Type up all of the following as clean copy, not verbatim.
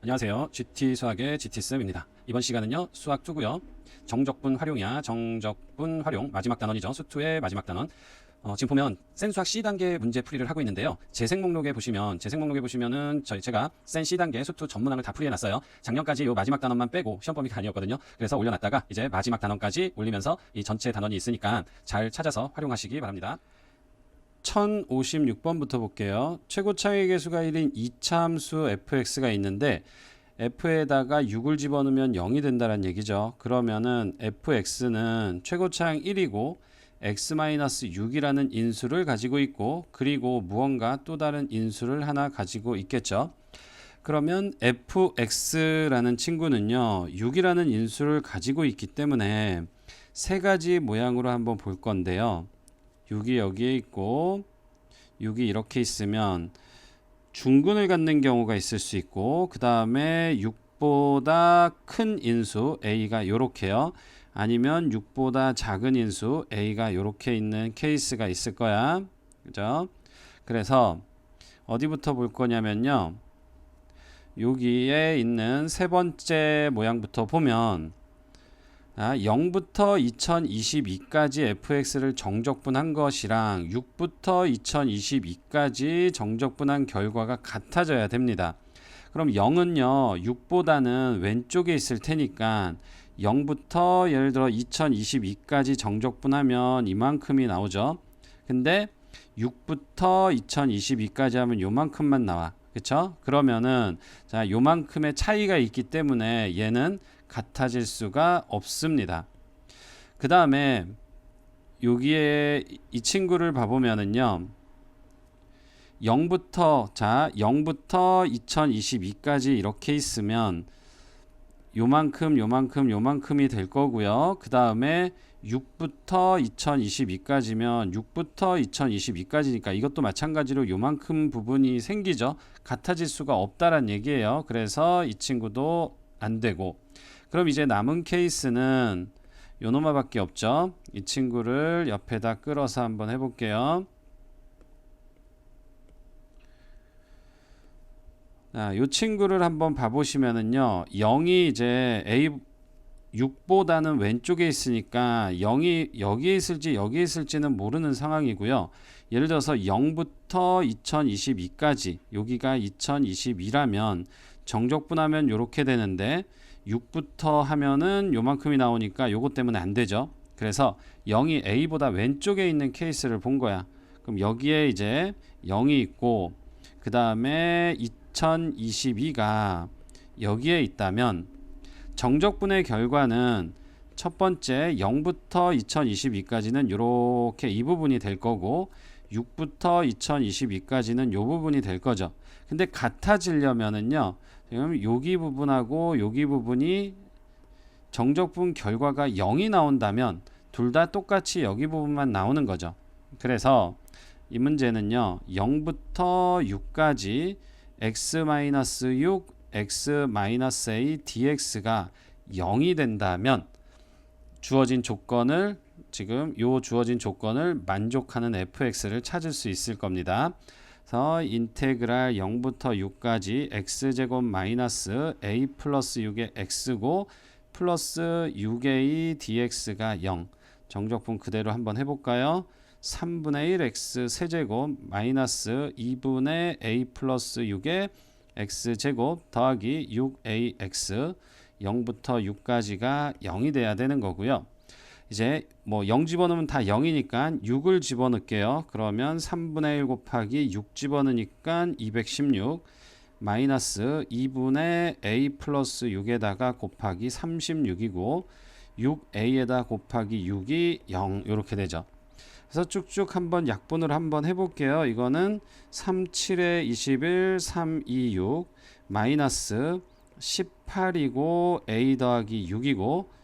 안녕하세요. GT 수학의 GT쌤입니다. 이번 시간은요, 수학 2고요. 정적분 활용이야. 정적분 활용 마지막 단원이죠. 수2의 마지막 단원. 지금 보면 센 수학 C단계 문제 풀이를 하고 있는데요. 재생 목록에 보시면은 제가 센 C단계 수2 전문항을 다 풀이해놨어요. 작년까지 이 마지막 단원만 빼고 시험 범위가 아니었거든요. 그래서 올려놨다가 이제 마지막 단원까지 올리면서 이 전체 단원이 있으니까 잘 찾아서 활용하시기 바랍니다. 1056번부터 볼게요. 최고 차이 계수가 1인 2차 함수 fx가 있는데 f에다가 6을 집어넣으면 0이 된다는 얘기죠. 그러면은 fx는 최고차항 1이고 x-6이라는 인수를 가지고 있고, 그리고 무언가 또 다른 인수를 하나 가지고 있겠죠. 그러면 fx라는 친구는요, 6이라는 인수를 가지고 있기 때문에 세 가지 모양으로 한번 볼 건데요. 6이 여기에 있고 6이 이렇게 있으면 중근을 갖는 경우가 있을 수 있고, 그 다음에 6보다 큰 인수 a가 이렇게요. 아니면 6보다 작은 인수 a가 이렇게 있는 케이스가 있을 거야. 그죠? 그래서 어디부터 볼 거냐면요, 여기에 있는 세 번째 모양부터 보면 0부터 2022까지 fx를 정적분한 것이랑 6부터 2022까지 정적분한 결과가 같아져야 됩니다. 그럼 0은요, 6보다는 왼쪽에 있을 테니까 0부터 예를 들어 2022까지 정적분하면 이만큼이 나오죠. 근데 6부터 2022까지 하면 요만큼만 나와. 그쵸? 그러면은 자, 요만큼의 차이가 있기 때문에 얘는 같아질 수가 없습니다. 그 다음에 여기에 이 친구를 봐보면은요, 0부터 2022까지 이렇게 있으면 요만큼이 될 거고요. 그 다음에 6부터 2022까지면 6부터 2022까지니까 이것도 마찬가지로 요만큼 부분이 생기죠. 같아질 수가 없다란 얘기예요. 그래서 이 친구도 안 되고, 그럼 이제 남은 케이스는 요놈아밖에 없죠. 이 친구를 옆에다 끌어서 한번 해볼게요. 이 친구를 한번 봐보시면은요, 0이 이제 A 6보다는 왼쪽에 있으니까 0이 여기에 있을지 여기에 있을지는 모르는 상황이고요. 예를 들어서 0부터 2022까지 여기가 2022라면 정적분하면 이렇게 되는데 6부터 하면은 요만큼이 나오니까 요것 때문에 안 되죠. 그래서 0이 A보다 왼쪽에 있는 케이스를 본 거야. 그럼 여기에 이제 0이 있고, 그 다음에 2022가 여기에 있다면 정적분의 결과는 첫 번째 0부터 2022까지는 이렇게 이 부분이 될 거고, 6부터 2022까지는 이 부분이 될 거죠. 근데 같아지려면은요, 지금 여기 부분하고 여기 부분이 정적분 결과가 0이 나온다면 둘 다 똑같이 여기 부분만 나오는 거죠. 그래서 이 문제는요, 0부터 6까지 x-6, x-a dx가 0이 된다면 주어진 조건을, 지금 요 주어진 조건을 만족하는 fx를 찾을 수 있을 겁니다. 그래서 인테그랄 0부터 6까지 x제곱 마이너스 a 플러스 6의 x고 플러스 6a dx가 0. 정적분 그대로 한번 해볼까요? 3분의 1 x 세제곱 마이너스 2분의 a 플러스 6의 x제곱 더하기 6ax 0부터 6까지가 0이 돼야 되는 거고요. 이제 뭐 0 집어넣으면 다 0이니까 6을 집어넣을게요. 그러면 3분의 1 곱하기 6 집어넣으니까 216 마이너스 2분의 a 플러스 6에다가 곱하기 36이고 6a에다 곱하기 6이 0 이렇게 되죠. 그래서 쭉쭉 한번 약분을 한번 해볼게요. 이거는 3, 7에 21, 3, 2, 6 마이너스 18이고 a 더하기 6이고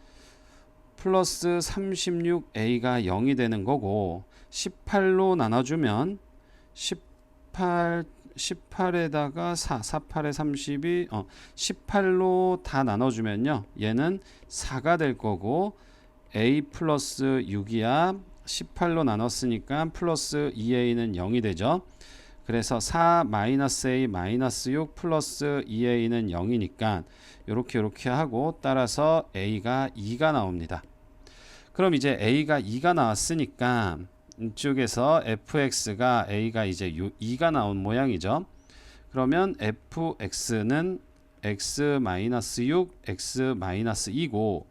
플러스 36a가 0이 되는 거고, 18로 나눠주면 18에다가 4, 48에 32, 18로 다 나눠주면요, 얘는 4가 될 거고, a 플러스 6이야 18로 나눴으니까 플러스 2a는 0이 되죠. 그래서 4 마이너스 a 마이너스 6 플러스 2a는 0이니까 이렇게 하고 따라서 a가 2가 나옵니다. 그럼 이제 a가 2가 나왔으니까 이쪽에서 fx가 a가 이제 2가 나온 모양이죠. 그러면 fx는 x-6, x-2고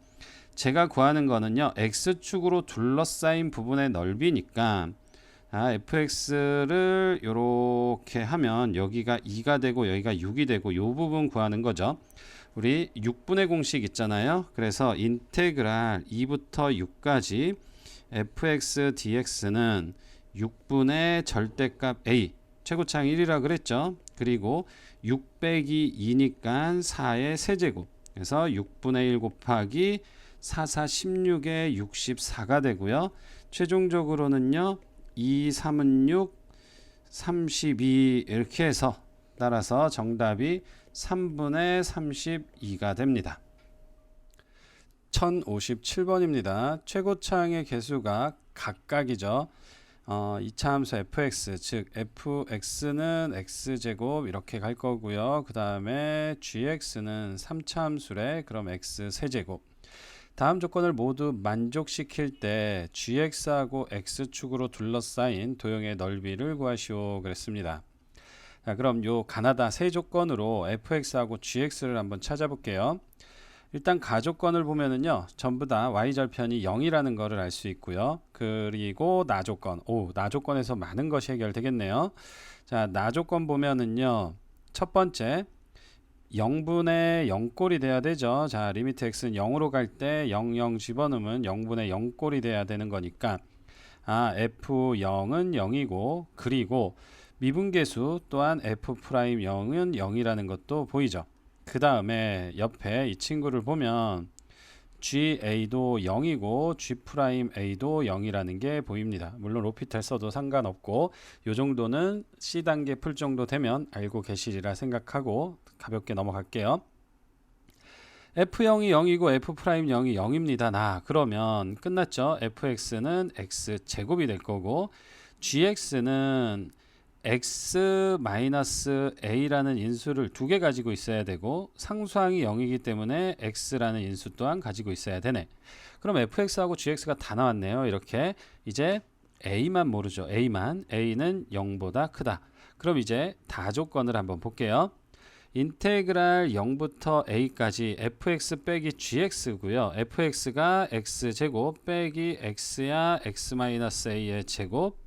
제가 구하는 거는요. x축으로 둘러싸인 부분의 넓이니까 fx를 이렇게 하면 여기가 2가 되고 여기가 6이 되고 이 부분 구하는 거죠. 우리 6분의 공식 있잖아요. 그래서 인테그랄 2부터 6까지 fx dx는 6분의 절대값 a 최고차항 1이라 그랬죠. 그리고 6 빼기 2니까 4의 세제곱. 그래서 6분의 1 곱하기 4, 4, 16에 64가 되고요. 최종적으로는요. 2, 3은 6, 32 이렇게 해서 따라서 정답이 3분의 32가 됩니다. 1057번입니다. 최고차항의 개수가 각각이죠. 2차 함수 fx, 즉 fx는 x제곱 이렇게 갈 거고요. 그 다음에 gx는 3차 함수래. 그럼 x 세제곱. 다음 조건을 모두 만족시킬 때 gx하고 x축으로 둘러싸인 도형의 넓이를 구하시오 그랬습니다. 자, 그럼 요 가나다 세 조건으로 fx하고 gx를 한번 찾아볼게요. 일단 가조건을 보면은요 전부 다 y절편이 0이라는 거를 알 수 있고요. 그리고 나조건, 나조건에서 많은 것이 해결되겠네요. 자, 나조건 보면은요 첫 번째 0분의 0꼴이 돼야 되죠. 자, 리미트 x는 0으로 갈 때 0, 0 집어넣으면 0분의 0꼴이 돼야 되는 거니까 f0은 0이고 그리고 미분계수 또한 f'0은 0이라는 것도 보이죠. 그 다음에 옆에 이 친구를 보면 GA도 0이고 G'A도 0이라는 게 보입니다. 물론 로피탈 써도 상관없고 요 정도는 C단계 풀 정도 되면 알고 계시리라 생각하고 가볍게 넘어갈게요. F0이 0이고 F'0이 0입니다. 그러면 끝났죠. fx는 x제곱이 될 거고 gx는 x-a라는 인수를 두 개 가지고 있어야 되고 상수항이 0이기 때문에 x라는 인수 또한 가지고 있어야 되네. 그럼 fx하고 gx가 다 나왔네요. 이렇게 이제 a만 모르죠. a는 0보다 크다. 그럼 이제 다조건을 한번 볼게요. 인테그랄 0부터 a까지 fx 빼기 gx고요. fx가 x제곱 빼기 x야 x-a의 제곱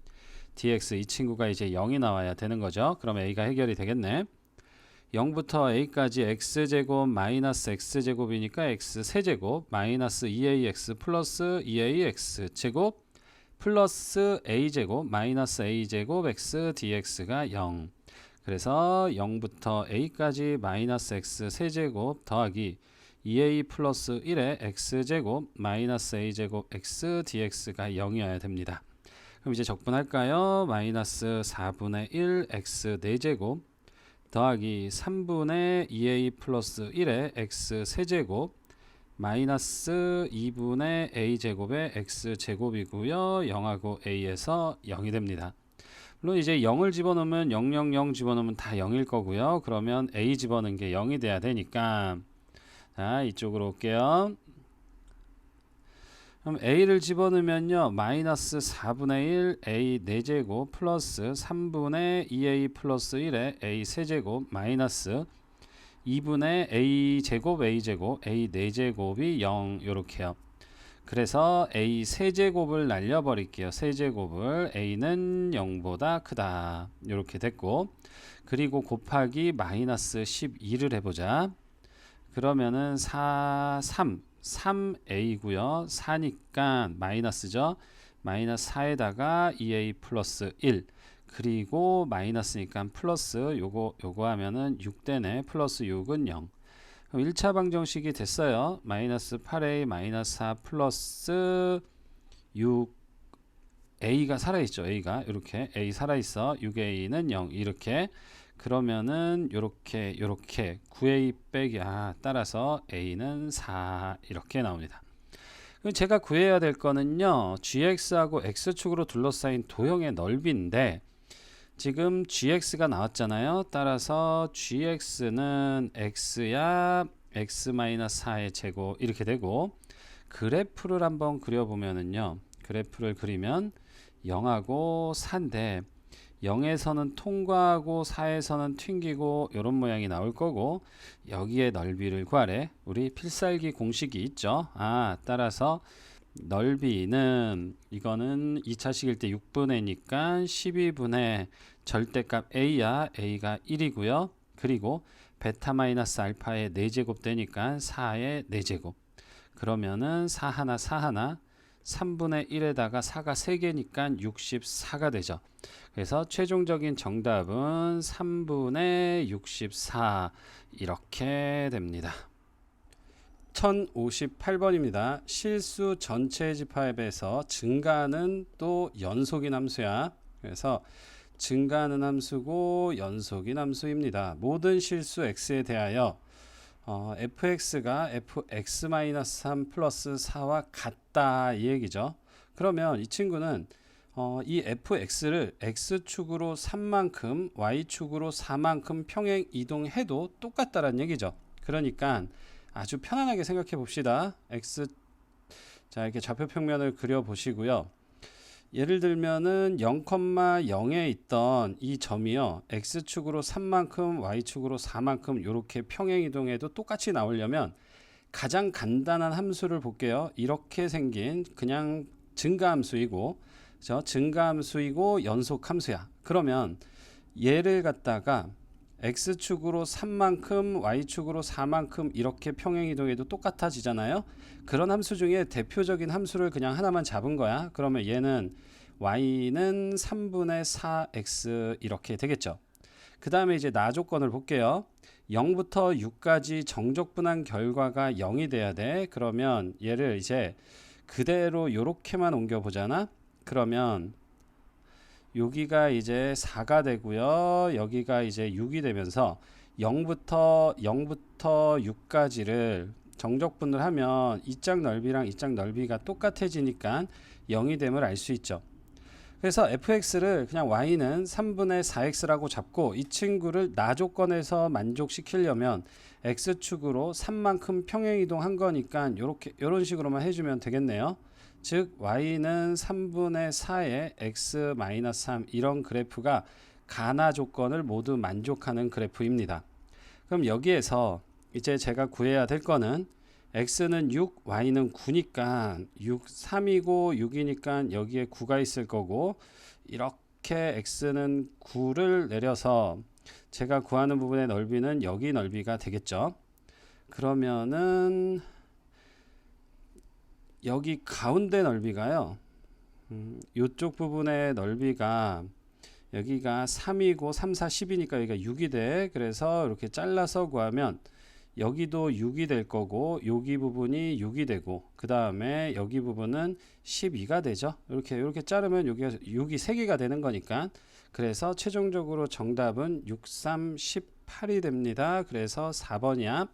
dx 이 친구가 이제 0이 나와야 되는 거죠. 그럼 a가 해결이 되겠네. 0부터 a까지 x제곱 마이너스 x제곱이니까 x세제곱 마이너스 2ax 플러스 2ax 제곱 플러스 a제곱 마이너스 a제곱 x dx가 0. 그래서 0부터 a까지 마이너스 x 세제곱 더하기 2a 플러스 1의 x제곱 마이너스 a제곱 x dx가 0이어야 됩니다. 그럼 이제 적분할까요? 마이너스 4분의 1 x 4제곱 더하기 3분의 2a 플러스 1의 x 세제곱 마이너스 2분의 a제곱의 x제곱이고요. 0하고 a에서 0이 됩니다. 물론 이제 0을 집어넣으면 0, 0, 0 집어넣으면 다 0일 거고요. 그러면 a 집어넣은 게 0이 돼야 되니까 자 이쪽으로 올게요. 그럼 a를 집어넣으면요 마이너스 4분의 1 a 4제곱 플러스 3분의 2a 플러스 1의 a 세제곱 마이너스 2분의 a제곱 a제곱 a 4제곱이 0 요렇게요. 그래서 a 세제곱을 날려버릴게요. 세제곱을 a는 0보다 크다 이렇게 됐고 그리고 곱하기 마이너스 12를 해보자. 그러면은 3a고요. 4니까 마이너스죠. 마이너스 4에다가 2a 플러스 1 그리고 마이너스니까 플러스 요거 하면은 6되네. 플러스 6은 0. 그럼 1차 방정식이 됐어요. 마이너스 8a 마이너스 4 플러스 6 a가 살아있죠. a가 이렇게 a 살아있어. 6a는 0 이렇게 그러면은 요렇게 9a 빼기 따라서 a는 4 이렇게 나옵니다. 그럼 제가 구해야 될 거는요 gx하고 x축으로 둘러싸인 도형의 넓이인데 지금 gx가 나왔잖아요. 따라서 gx는 x야 x-4의 제곱 이렇게 되고, 그래프를 한번 그려보면은요, 그래프를 그리면 0하고 4인데 0에서는 통과하고 4에서는 튕기고 이런 모양이 나올 거고, 여기에 넓이를 구하래. 우리 필살기 공식이 있죠. 따라서 넓이는 이거는 2차식일 때 6분의니까 12분의 절대값 a야. a가 1이고요. 그리고 베타 마이너스 알파의 4제곱 되니까 4의 4제곱. 그러면은 4 하나 4 하나 3분의 1에다가 4가 3개니까 64가 되죠. 그래서 최종적인 정답은 3분의 64 이렇게 됩니다. 1058번입니다. 실수 전체 집합에서 증가는 또 연속인 함수야. 그래서 증가하는 함수고 연속인 함수입니다. 모든 실수 x에 대하여 fx가 fx-3 플러스 4와 같다 이 얘기죠. 그러면 이 친구는 이 fx를 x축으로 3만큼 y축으로 4만큼 평행 이동해도 똑같다라는 얘기죠. 그러니까 아주 편안하게 생각해 봅시다. 자, 이렇게 좌표 평면을 그려 보시고요. 예를 들면은 0,0에 있던 이 점이요, x축으로 3만큼 y축으로 4만큼 이렇게 평행 이동해도 똑같이 나오려면 가장 간단한 함수를 볼게요. 이렇게 생긴 그냥 증가함수이고, 증가함수이고 연속함수야. 그러면 얘를 갖다가 x축으로 3만큼 y축으로 4만큼 이렇게 평행 이동해도 똑같아지잖아요. 그런 함수 중에 대표적인 함수를 그냥 하나만 잡은 거야. 그러면 얘는 y는 3분의 4x 이렇게 되겠죠. 그 다음에 이제 나 조건을 볼게요. 0부터 6까지 정적분한 결과가 0이 돼야 돼. 그러면 얘를 이제 그대로 요렇게만 옮겨 보잖아. 그러면 여기가 이제 4가 되고요. 여기가 이제 6이 되면서 0부터 6까지를 정적분을 하면 이 짝 넓이랑 이 짝 넓이가 똑같아지니까 0이 됨을 알 수 있죠. 그래서 fx를 그냥 y는 3분의 4x라고 잡고, 이 친구를 나 조건에서 만족시키려면 x축으로 3만큼 평행 이동한 거니까 요런 식으로만 해주면 되겠네요. 즉 y는 3분의 4의 x-3 이런 그래프가 가나 조건을 모두 만족하는 그래프입니다. 그럼 여기에서 이제 제가 구해야 될 거는 x는 6, y는 9니까 6, 3이고 6이니까 여기에 9가 있을 거고, 이렇게 x는 9를 내려서 제가 구하는 부분의 넓이는 여기 넓이가 되겠죠. 그러면은 여기 가운데 넓이가요, 이쪽 부분의 넓이가 여기가 3이고 3, 4, 10이니까 여기가 6이 돼. 그래서 이렇게 잘라서 구하면 여기도 6이 될 거고, 여기 부분이 6이 되고, 그 다음에 여기 부분은 12가 되죠. 이렇게 자르면 여기가 6이 3개가 되는 거니까. 그래서 최종적으로 정답은 6, 3, 18이 됩니다. 그래서 4번이야.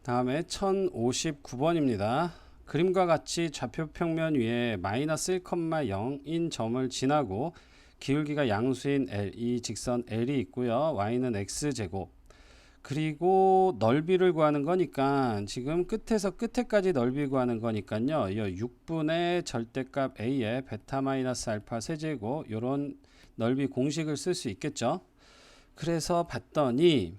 다음에 1059번입니다. 그림과 같이 좌표 평면 위에 마이너스 1,0인 점을 지나고 기울기가 양수인 L, 이 직선 L이 있고요. y는 x제곱. 그리고 넓이를 구하는 거니까 지금 끝에서 끝에까지 넓이 구하는 거니까요. 이 6분의 절대값 a의 베타 마이너스 알파 세제곱, 이런 넓이 공식을 쓸 수 있겠죠. 그래서 봤더니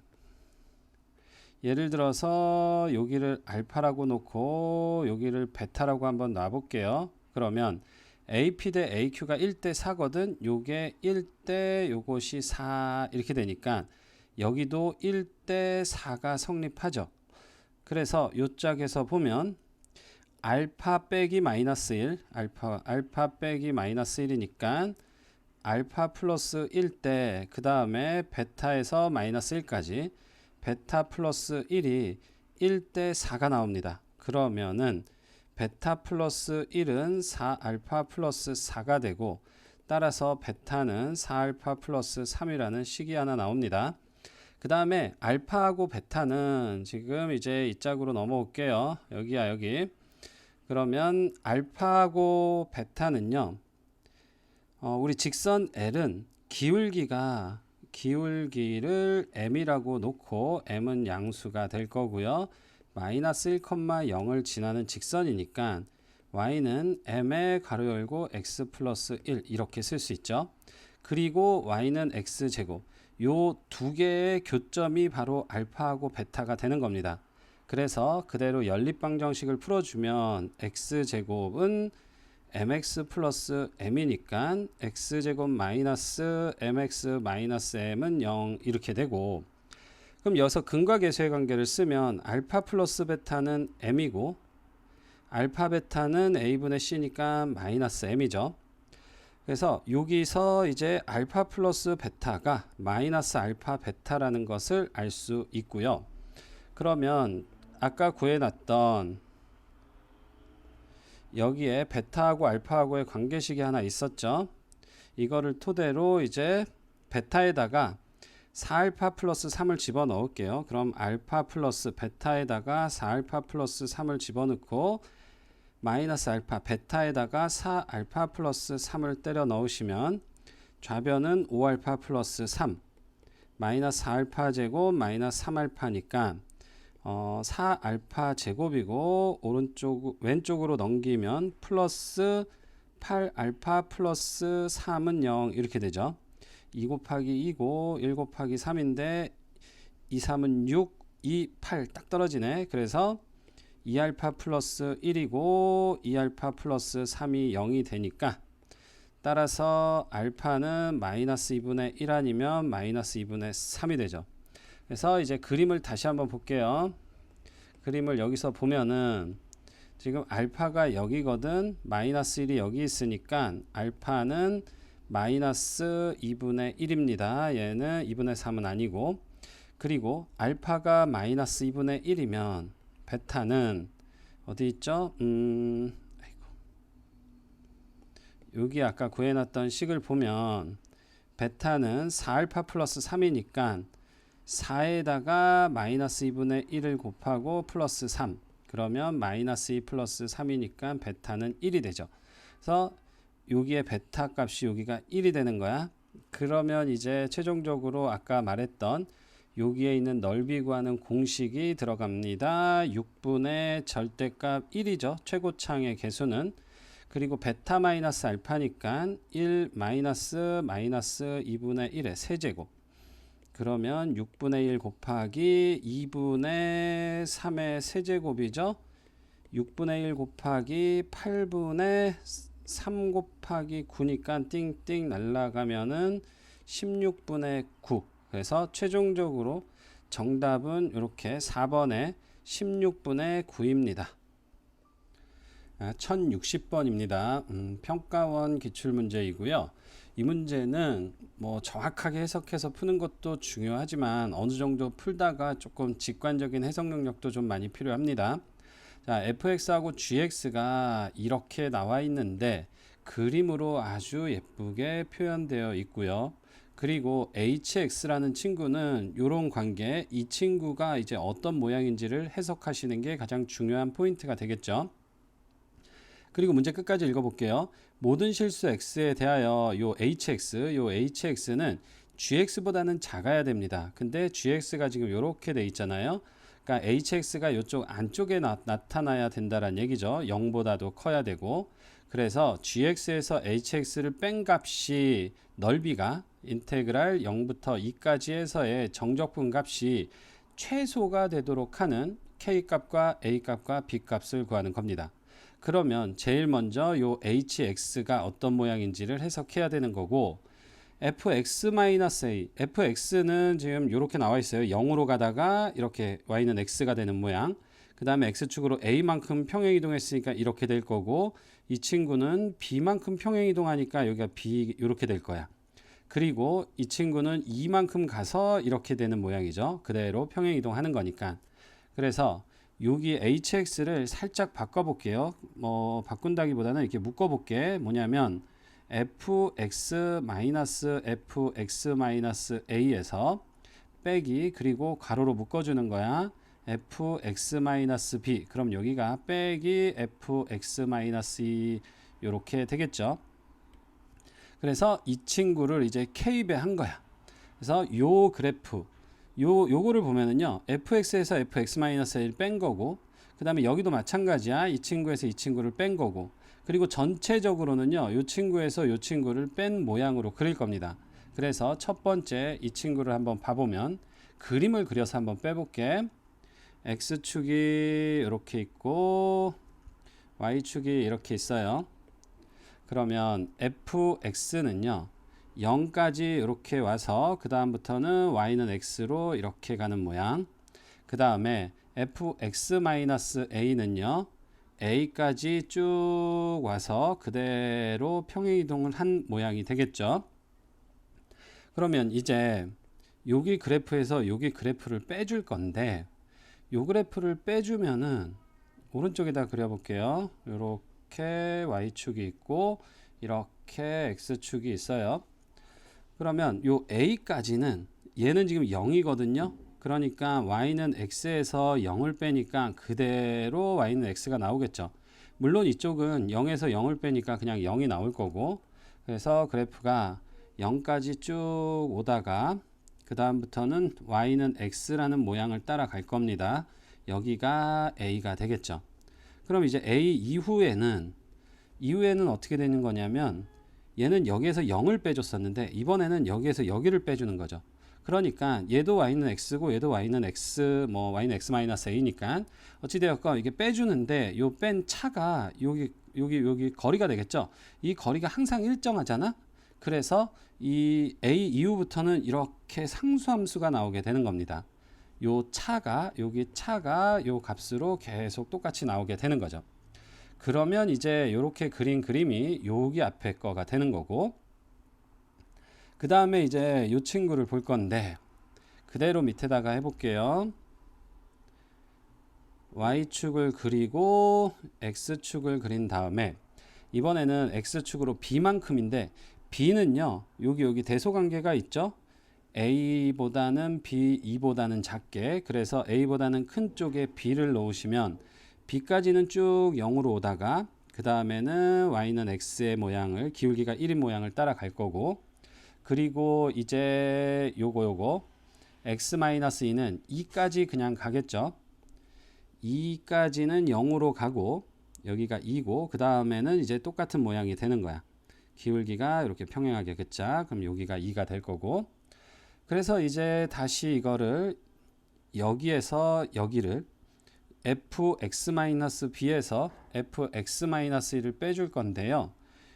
예를 들어서 여기를 알파라고 놓고 여기를 베타라고 한번 놔볼게요. 그러면 AP 대 AQ가 1대 4거든. 요게 1대 요것이 4 이렇게 되니까 여기도 1대 4가 성립하죠. 그래서 요 짝에서 보면 알파 빼기 마이너스 1, 알파 빼기 마이너스 1이니까 알파 플러스 1대, 그 다음에 베타에서 마이너스 1까지 베타 플러스 1이 1대 4가 나옵니다. 그러면은 베타 플러스 1은 4알파 플러스 4가 되고, 따라서 베타는 4알파 플러스 3이라는 식이 하나 나옵니다. 그 다음에 알파하고 베타는 지금 이제 이 짝으로 넘어올게요. 여기야, 여기. 그러면 알파하고 베타는요, 우리 직선 L은 기울기를 m이라고 놓고 m은 양수가 될 거고요. 마이너스 1,0을 지나는 직선이니까 y는 m의 가로 열고 x 플러스 1 이렇게 쓸 수 있죠. 그리고 y는 x제곱. 요 두 개의 교점이 바로 알파하고 베타가 되는 겁니다. 그래서 그대로 연립방정식을 풀어주면 x제곱은 mx 플러스 m이니까 x제곱 마이너스 mx 마이너스 m은 0 이렇게 되고, 그럼 여기서 근과 계수의 관계를 쓰면 알파 플러스 베타는 m이고 알파 베타는 a분의 c니까 마이너스 m이죠. 그래서 여기서 이제 알파 플러스 베타가 마이너스 알파 베타라는 것을 알 수 있고요. 그러면 아까 구해놨던 여기에 베타하고 알파하고의 관계식이 하나 있었죠. 이거를 토대로 이제 베타에다가 4알파 플러스 3을 집어넣을게요. 그럼 알파 플러스 베타에다가 4알파 플러스 3을 집어넣고 마이너스 알파 베타에다가 4알파 플러스 3을 때려 넣으시면 좌변은 5알파 플러스 3 마이너스 4알파 제곱 마이너스 3알파니까 4알파 제곱이고 왼쪽으로 넘기면 플러스 8알파 플러스 3은 0 이렇게 되죠. 2 곱하기 2고 1 곱하기 3인데 2, 3은 6, 2, 8 딱 떨어지네. 그래서 2알파 플러스 1이고 2알파 플러스 3이 0이 되니까 따라서 알파는 마이너스 2분의 1 아니면 마이너스 2분의 3이 되죠. 그래서 이제 그림을 다시 한번 볼게요. 그림을 여기서 보면은 지금 알파가 여기거든. 마이너스 1이 여기 있으니까 알파는 마이너스 2분의 1입니다. 얘는 2분의 3은 아니고, 그리고 알파가 마이너스 2분의 1이면 베타는 어디 있죠? 여기 아까 구해놨던 식을 보면 베타는 4알파 플러스 3이니까 4에다가 마이너스 2분의 1을 곱하고 플러스 3 그러면 마이너스 2 플러스 3이니까 베타는 1이 되죠. 그래서 여기에 베타 값이 여기가 1이 되는 거야. 그러면 이제 최종적으로 아까 말했던 여기에 있는 넓이 구하는 공식이 들어갑니다. 6분의 절대값 1이죠. 최고창의 개수는. 그리고 베타 마이너스 알파니까 1 마이너스 2분의 1의 세제곱. 그러면 6분의 1 곱하기 2분의 3의 세제곱이죠. 6분의 1 곱하기 8분의 3 곱하기 9니까 띵띵 날라가면은 16분의 9. 그래서 최종적으로 정답은 이렇게 4번에 16분의 9입니다. 1060번입니다. 평가원 기출문제이고요. 이 문제는 뭐 정확하게 해석해서 푸는 것도 중요하지만 어느 정도 풀다가 조금 직관적인 해석 능력도 좀 많이 필요합니다. 자, fx하고 gx가 이렇게 나와 있는데 그림으로 아주 예쁘게 표현되어 있고요. 그리고 hx라는 친구는 이런 관계, 이 친구가 이제 어떤 모양인지를 해석하시는 게 가장 중요한 포인트가 되겠죠. 그리고 문제 끝까지 읽어볼게요. 모든 실수 x에 대하여 요 hx는 gx보다는 작아야 됩니다. 근데 gx가 지금 이렇게 돼 있잖아요. 그러니까 hx가 이쪽 안쪽에 나타나야 된다는 얘기죠. 0보다도 커야 되고. 그래서 gx에서 hx를 뺀 값이 넓이가 인테그랄 0부터 2까지 해서의 정적분 값이 최소가 되도록 하는 k값과 a값과 b값을 구하는 겁니다. 그러면 제일 먼저 요 hx가 어떤 모양인지를 해석해야 되는 거고, fx-a, fx는 지금 이렇게 나와 있어요. 0으로 가다가 이렇게 y는 x가 되는 모양. 그 다음에 x축으로 a만큼 평행이동했으니까 이렇게 될 거고, 이 친구는 b만큼 평행이동하니까 여기가 b 이렇게 될 거야. 그리고 이 친구는 2만큼 가서 이렇게 되는 모양이죠. 그대로 평행이동하는 거니까. 그래서 여기 hx를 살짝 바꿔볼게요. 뭐 바꾼다기보다는 이렇게 묶어볼게. 뭐냐면 fx-a에서 빼기, 그리고 가로로 묶어주는 거야. fx-b. 그럼 여기가 빼기 fx-2 이렇게 되겠죠. 그래서 이 친구를 이제 K배한 거야. 그래서 요 그래프 요거를 보면은요, fx에서 fx-1을 뺀 거고, 그 다음에 여기도 마찬가지야. 이 친구에서 이 친구를 뺀 거고, 그리고 전체적으로는요, 요 친구에서 요 친구를 뺀 모양으로 그릴 겁니다. 그래서 첫 번째 이 친구를 한번 봐보면, 그림을 그려서 한번 빼볼게. x축이 이렇게 있고 y축이 이렇게 있어요. 그러면 fx는요 0까지 이렇게 와서 그 다음부터는 y는 x로 이렇게 가는 모양. 그 다음에 fx-a는요 a까지 쭉 와서 그대로 평행이동을 한 모양이 되겠죠. 그러면 이제 여기 그래프에서 여기 그래프를 빼줄 건데, 요 그래프를 빼주면은 오른쪽에다 그려볼게요. 이렇게 y축이 있고 이렇게 x축이 있어요. 그러면 요 a까지는 얘는 지금 0이거든요. 그러니까 y는 x에서 0을 빼니까 그대로 y는 x가 나오겠죠. 물론 이쪽은 0에서 0을 빼니까 그냥 0이 나올 거고, 그래서 그래프가 0까지 쭉 오다가 그 다음부터는 y는 x라는 모양을 따라갈 겁니다. 여기가 a가 되겠죠. 그럼 이제 a 이후에는 어떻게 되는 거냐면, 얘는 여기에서 0을 빼줬었는데 이번에는 여기에서 여기를 빼주는 거죠. 그러니까 얘도 y는 x고 얘도 y는 x, 뭐 y는 x-a니까 어찌되었건 이게 빼주는데 요 뺀 차가 여기 거리가 되겠죠. 이 거리가 항상 일정하잖아. 그래서 이 a 이후부터는 이렇게 상수함수가 나오게 되는 겁니다. 요 차가 요 값으로 계속 똑같이 나오게 되는 거죠. 그러면 이제 이렇게 그린 그림이 여기 앞에 거가 되는 거고, 그 다음에 이제 이 친구를 볼 건데 그대로 밑에다가 해볼게요. y축을 그리고 x축을 그린 다음에 이번에는 x축으로 b만큼인데, b는요 여기 대소관계가 있죠. a보다는 b, 2보다는 작게, 그래서 a보다는 큰 쪽에 b를 놓으시면 b까지는 쭉 0으로 오다가 그 다음에는 y는 x의 모양을, 기울기가 1인 모양을 따라갈 거고, 그리고 이제 요거 x-2는 2까지 그냥 가겠죠. 2까지는 0으로 가고 여기가 2고 그 다음에는 이제 똑같은 모양이 되는 거야. 기울기가 이렇게 평행하게 긋자. 그럼 여기가 2가 될 거고, 그래서 이제 다시 이거를 여기에서 여기를 fx-b에서 fx-1을 빼줄 건데요.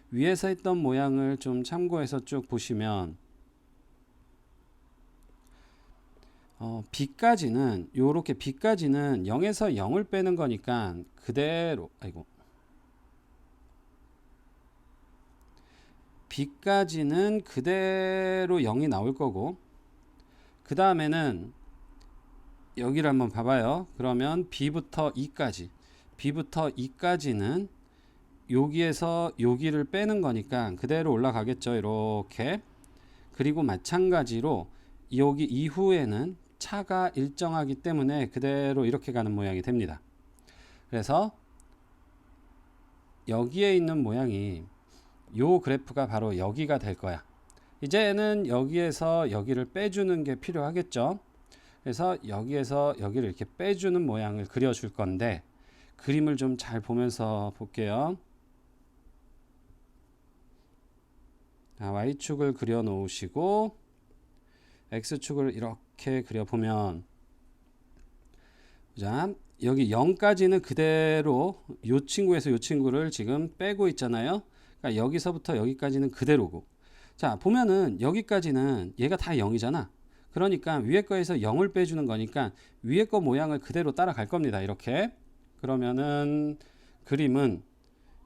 위에서 했던 모양을 좀 참고해서 쭉 보시면 b까지는 요렇게 b까지는 0에서 0을 빼는 거니까 그대로 b까지는 그대로 0이 나올 거고, 그 다음에는 여기를 한번 봐봐요. 그러면 b부터 2까지는 여기에서 여기를 빼는 거니까 그대로 올라가겠죠. 이렇게. 그리고 마찬가지로 여기 이후에는 차가 일정하기 때문에 그대로 이렇게 가는 모양이 됩니다. 그래서 여기에 있는 모양이 요 그래프가 바로 여기가 될 거야. 이제는 여기에서 여기를 빼주는 게 필요하겠죠. 그래서 여기에서 여기를 이렇게 빼주는 모양을 그려줄 건데, 그림을 좀 잘 보면서 볼게요. y축을 그려 놓으시고 x축을 이렇게 그려 보면, 자 여기 0까지는 그대로 요 친구에서 요 친구를 지금 빼고 있잖아요. 그러니까 여기서부터 여기까지는 그대로고, 자 보면은 여기까지는 얘가 다 0이잖아. 그러니까 위에 거에서 0을 빼주는 거니까 위에 거 모양을 그대로 따라갈 겁니다. 이렇게. 그러면은 그림은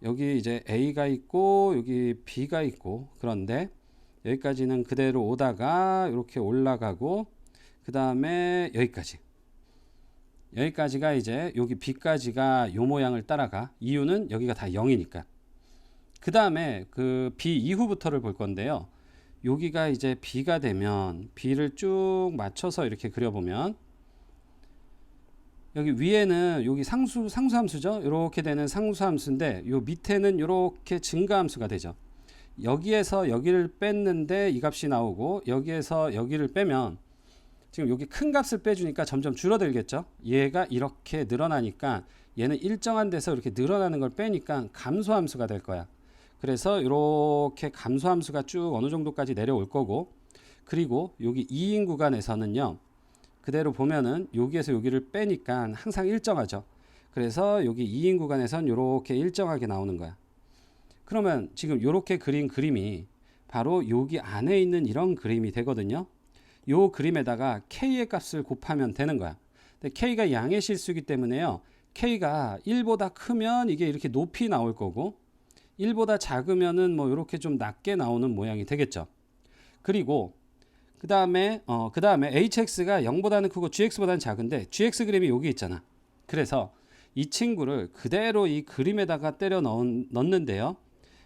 여기 이제 A가 있고 여기 B가 있고, 그런데 여기까지는 그대로 오다가 이렇게 올라가고 그 다음에 여기까지가 이제 여기 B까지가 요 모양을 따라가. 이유는 여기가 다 0이니까. 그 다음에 그 B 이후부터를 볼 건데요. 여기가 이제 B가 되면 B를 쭉 맞춰서 이렇게 그려보면, 여기 위에는 여기 상수함수죠. 이렇게 되는 상수함수인데 요 밑에는 이렇게 증가함수가 되죠. 여기에서 여기를 뺐는데 이 값이 나오고 여기에서 여기를 빼면 지금 여기 큰 값을 빼주니까 점점 줄어들겠죠. 얘가 이렇게 늘어나니까 얘는 일정한 데서 이렇게 늘어나는 걸 빼니까 감소함수가 될 거야. 그래서 이렇게 감소함수가 쭉 어느 정도까지 내려올 거고, 그리고 여기 2인 구간에서는요, 그대로 보면은 여기에서 여기를 빼니까 항상 일정하죠. 그래서 여기 2인 구간에선 이렇게 일정하게 나오는 거야. 그러면 지금 이렇게 그린 그림이 바로 여기 안에 있는 이런 그림이 되거든요. 요 그림에다가 K의 값을 곱하면 되는 거야. 근데 K가 양의 실수이기 때문에요. K가 1보다 크면 이게 이렇게 높이 나올 거고 1보다 작으면은 뭐 이렇게 좀 낮게 나오는 모양이 되겠죠. 그리고 그 다음에 hx가 0보다는 크고 gx보다는 작은데 gx 그림이 여기 있잖아. 그래서 이 친구를 그대로 이 그림에다가 때려 넣는데요.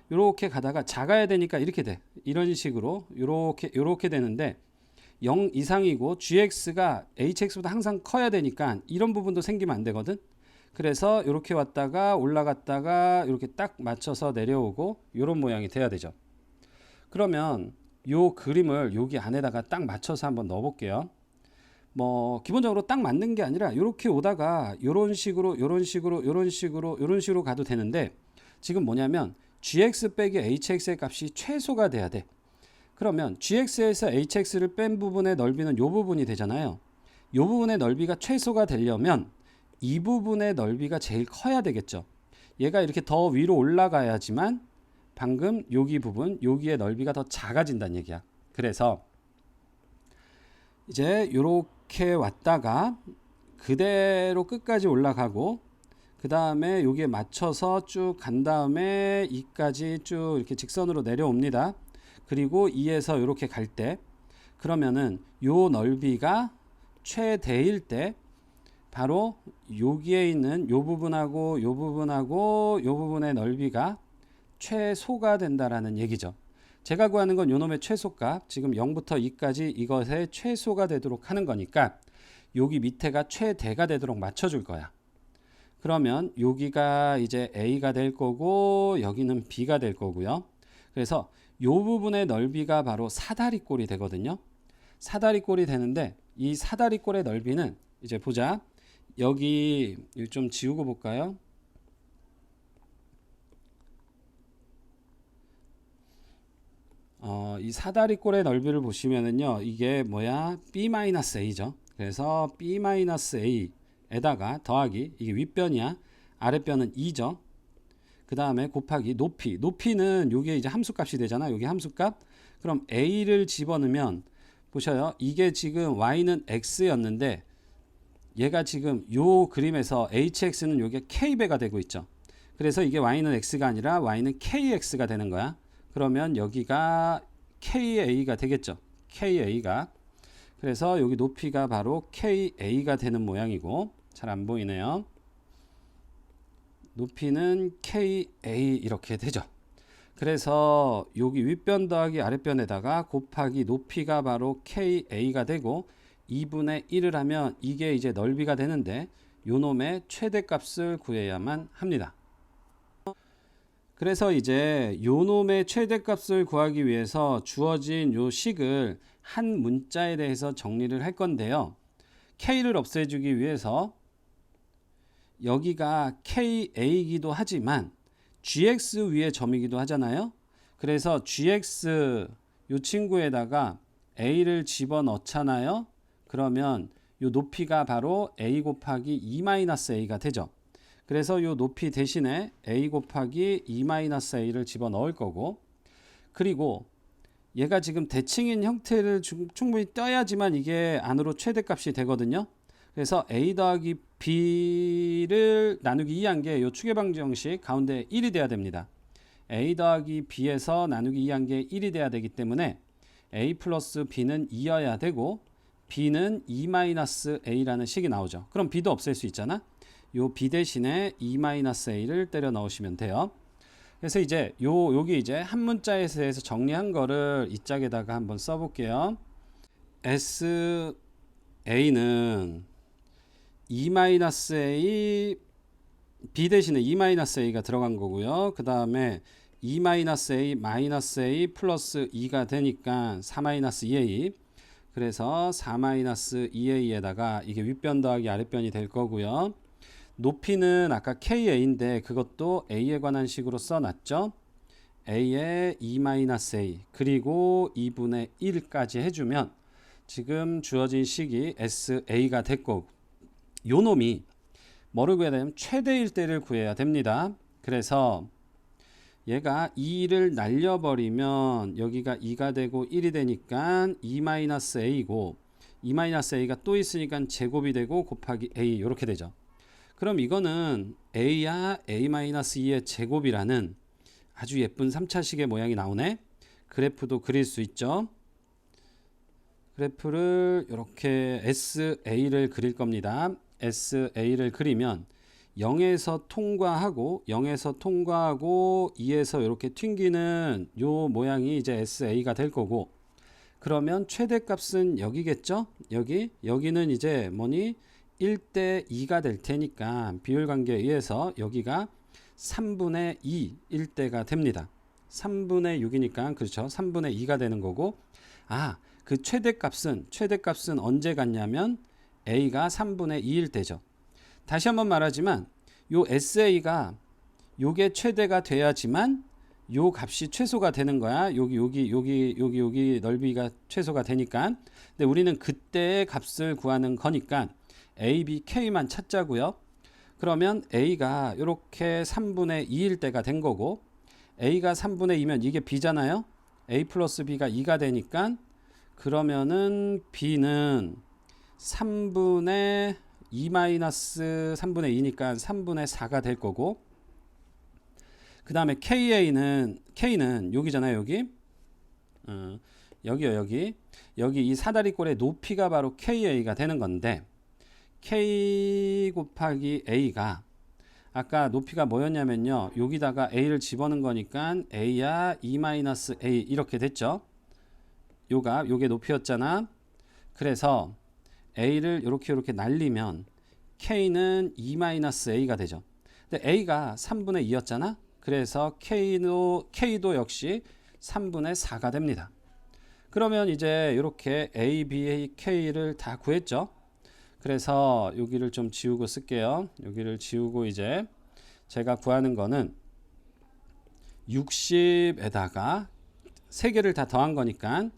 이렇게 가다가 작아야 되니까 이렇게 돼. 이런 식으로 이렇게 되는데 0 이상이고 gx가 hx보다 항상 커야 되니까 이런 부분도 생기면 안 되거든. 그래서 이렇게 왔다가 올라갔다가 이렇게 딱 맞춰서 내려오고 이런 모양이 돼야 되죠. 그러면 요 그림을 여기 안에다가 딱 맞춰서 한번 넣어 볼게요. 뭐 기본적으로 딱 맞는 게 아니라 이렇게 오다가 이런 식으로 가도 되는데 지금 뭐냐면 gx 빼기 hx의 값이 최소가 돼야 돼. 그러면 gx에서 hx를 뺀 부분의 넓이는 이 부분이 되잖아요. 이 부분의 넓이가 최소가 되려면 이 부분의 넓이가 제일 커야 되겠죠. 얘가 이렇게 더 위로 올라가야지만 방금 여기 부분, 여기의 넓이가 더 작아진다는 얘기야. 그래서 이제 이렇게 왔다가 그대로 끝까지 올라가고 그 다음에 여기에 맞춰서 쭉 간 다음에 2까지 쭉 이렇게 직선으로 내려옵니다. 그리고 2에서 이렇게 갈 때 그러면은 요 넓이가 최대일 때 바로 여기에 있는 요 부분하고 요 부분하고 요 부분의 넓이가 최소가 된다라는 얘기죠. 제가 구하는 건 요놈의 최소값, 지금 0부터 2까지 이것의 최소가 되도록 하는 거니까 여기 밑에가 최대가 되도록 맞춰줄 거야. 그러면 여기가 이제 A가 될 거고 여기는 B가 될 거고요. 그래서 요 부분의 넓이가 바로 사다리꼴이 되거든요. 사다리꼴이 되는데 이 사다리꼴의 넓이는 이제 보자. 여기 좀 지우고 볼까요? 이 사다리꼴의 넓이를 보시면은요, 이게 뭐야? B-A죠. 그래서 B-A에다가 더하기, 이게 윗변이야. 아랫변은 2죠. 그 다음에 곱하기 높이. 높이는 요게 이제 함수값이 되잖아. 요게 함수값. 그럼 A를 집어넣으면, 보셔요. 이게 지금 Y는 X였는데, 얘가 지금 요 그림에서 HX는 요게 K배가 되고 있죠. 그래서 이게 Y는 X가 아니라 Y는 KX가 되는 거야. 그러면 여기가 KA가 되겠죠. KA가. 그래서 여기 높이가 바로 KA가 되는 모양이고, 잘 안 보이네요. 높이는 KA 이렇게 되죠. 그래서 여기 윗변 더하기 아랫변에다가 곱하기 높이가 바로 KA가 되고 2분의 1을 하면 이게 이제 넓이가 되는데 요 놈의 최대값을 구해야만 합니다. 그래서 이제 요 놈의 최대값을 구하기 위해서 주어진 요 식을 한 문자에 대해서 정리를 할 건데요. K를 없애주기 위해서 여기가 KA이기도 하지만 GX 위의 점이기도 하잖아요. 그래서 GX 요 친구에다가 A를 집어넣잖아요. 그러면 요 높이가 바로 A 곱하기 2-A가 되죠. 그래서 요 높이 대신에 A 곱하기 2-A를 집어넣을 거고, 그리고 얘가 지금 대칭인 형태를 충분히 떠야지만 이게 안으로 최대값이 되거든요. 그래서 A 더하기 B를 나누기 2한 게 요 추계방정식 가운데 1이 돼야 됩니다. A 더하기 B에서 나누기 2한 게 1이 돼야 되기 때문에 A 플러스 B는 2여야 되고 B는 2-A라는 식이 나오죠. 그럼 B도 없앨 수 있잖아. 요 B 대신에 2-A를 때려 넣으시면 돼요. 그래서 이제 여기 이제 한 문자에 대해서 정리한 거를 이 짝에다가 한번 써볼게요. SA는 2-A B 대신에 2-A가 들어간 거고요. 그 다음에 2-a 마이너스 a 플러스 2가 되니까 4-2a. 그래서 4-2a에다가 이게 윗변 더하기 아랫변이 될 거고요. 높이는 아까 ka인데 그것도 a에 관한 식으로 써놨죠. a에 2-a 그리고 2분의 1까지 해주면 지금 주어진 식이 sa가 됐고, 요 놈이 뭐를 구해야 되냐면 최대일 때를 구해야 됩니다. 그래서 얘가 2를 날려버리면 여기가 2가 되고 1이 되니까 2-a고 2-a가 또 있으니까 제곱이 되고 곱하기 a 이렇게 되죠. 그럼 이거는 a야 a-2의 제곱이라는 아주 예쁜 3차식의 모양이 나오네. 그래프도 그릴 수 있죠. 그래프를 이렇게 SA를 그릴 겁니다. SA를 그리면 0에서 통과하고 2에서 이렇게 튕기는 요 모양이 이제 SA가 될 거고, 그러면 최대값은 여기겠죠? 여기는 이제 뭐니? 1대 2가 될 테니까 비율관계에 의해서 여기가 3분의 2일 때가 됩니다. 3분의 6이니까 그렇죠. 3분의 2가 되는 거고, 그 최대값은 언제 같냐면 A가 3분의 2일 때죠. 다시 한번 말하지만 요 SA가 요게 최대가 돼야지만 요 값이 최소가 되는 거야. 여기 넓이가 최소가 되니까. 근데 우리는 그때의 값을 구하는 거니까 A, B, K만 찾자고요. 그러면 A가 이렇게 3분의 2일 때가 된 거고, A가 3분의 2면 이게 B잖아요. A 플러스 B가 2가 되니까 그러면은 B는 3분의 2 마이너스 3분의 2니까 3분의 4가 될 거고, 그 다음에 K는 여기잖아요. 여기 이 사다리꼴의 높이가 바로 KA가 되는 건데, K 곱하기 A가 아까 높이가 뭐였냐면요, 여기다가 A를 집어넣은 거니까 A야 2-A 이렇게 됐죠. 요게 높이였잖아. 그래서 A를 이렇게 날리면 K는 2-A가 되죠. 근데 A가 3분의 2였잖아. 그래서 K도 역시 3분의 4가 됩니다. 그러면 이제 이렇게 A, B, K를 다 구했죠. 그래서 여기를 좀 지우고 쓸게요. 여기를 지우고 이제 제가 구하는 거는 60에다가 3개를 다 더한 거니까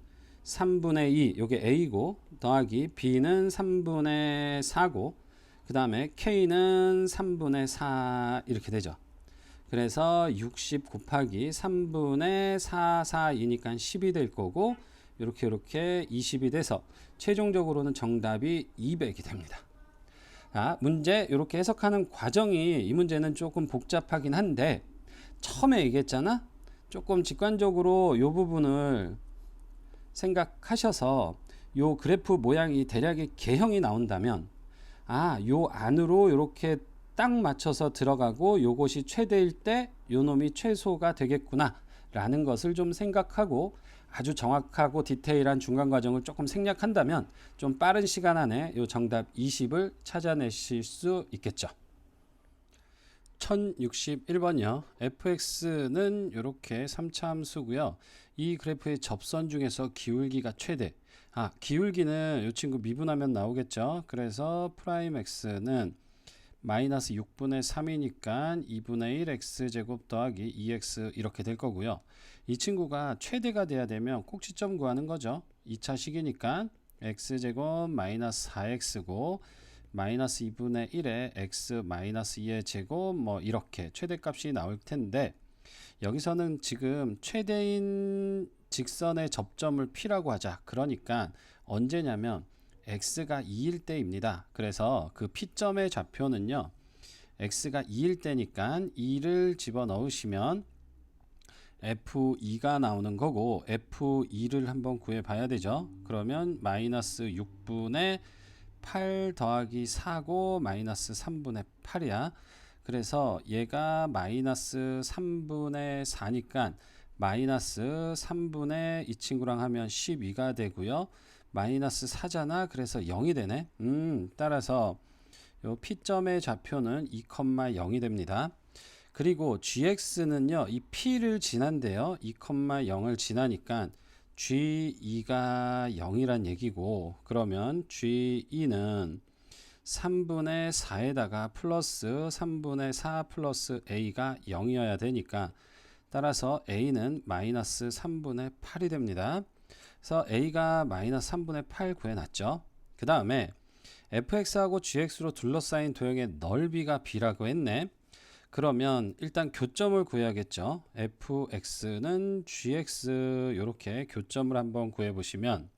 3분의 2, 요게 A고, 더하기 B는 3분의 4고, 그 다음에 K는 3분의 4 이렇게 되죠. 그래서 60 곱하기 3분의 4이니까 10이 될 거고, 이렇게 20이 돼서 최종적으로는 정답이 200이 됩니다. 문제 이렇게 해석하는 과정이, 이 문제는 조금 복잡하긴 한데 처음에 얘기했잖아. 조금 직관적으로 이 부분을 생각하셔서 요 그래프 모양이 대략의 개형이 나온다면, 요 안으로 이렇게 딱 맞춰서 들어가고 요것이 최대일 때 요 놈이 최소가 되겠구나 라는 것을 좀 생각하고 아주 정확하고 디테일한 중간 과정을 조금 생략한다면 좀 빠른 시간 안에 요 정답 20을 찾아내실 수 있겠죠. 1061번이요. fx는 이렇게 3차 함수고요. 이 그래프의 접선 중에서 기울기가 최대. 기울기는 이 친구 미분하면 나오겠죠. 그래서 프라임 x는 마이너스 6분의 3이니까 2분의 1 x제곱 더하기 2x 이렇게 될 거고요. 이 친구가 최대가 돼야 되면 꼭지점 구하는 거죠. 2차 식이니까 x제곱 마이너스 4x고, 마이너스 2분의 1에 x 마이너스 2의 제곱 뭐 이렇게 최대값이 나올 텐데, 여기서는 지금 최대인 직선의 접점을 P라고 하자. 그러니까 언제냐면 x가 2일 때입니다. 그래서 그 P점의 좌표는요, x가 2일 때니까 2를 집어넣으시면 F2가 나오는 거고, F2를 한번 구해 봐야 되죠. 그러면 마이너스 6분의 8 더하기 4고 마이너스 3분의 8이야. 그래서 얘가 마이너스 3분의 4니까 마이너스 3분의 이 친구랑 하면 12가 되고요. 마이너스 4잖아. 그래서 0이 되네. 따라서 요 P점의 좌표는 2,0이 됩니다. 그리고 gx는요, 이 p를 지난데요, 2,0을 지나니까 g2가 0이란 얘기고, 그러면 g2는 3분의 4에다가 플러스 3분의 4 플러스 a가 0이어야 되니까, 따라서 a는 마이너스 3분의 8이 됩니다. 그래서 a가 마이너스 3분의 8 구해놨죠. 그 다음에 fx하고 gx로 둘러싸인 도형의 넓이가 b라고 했네. 그러면 일단 교점을 구해야겠죠. fx는 gx, 이렇게 교점을 한번 구해보시면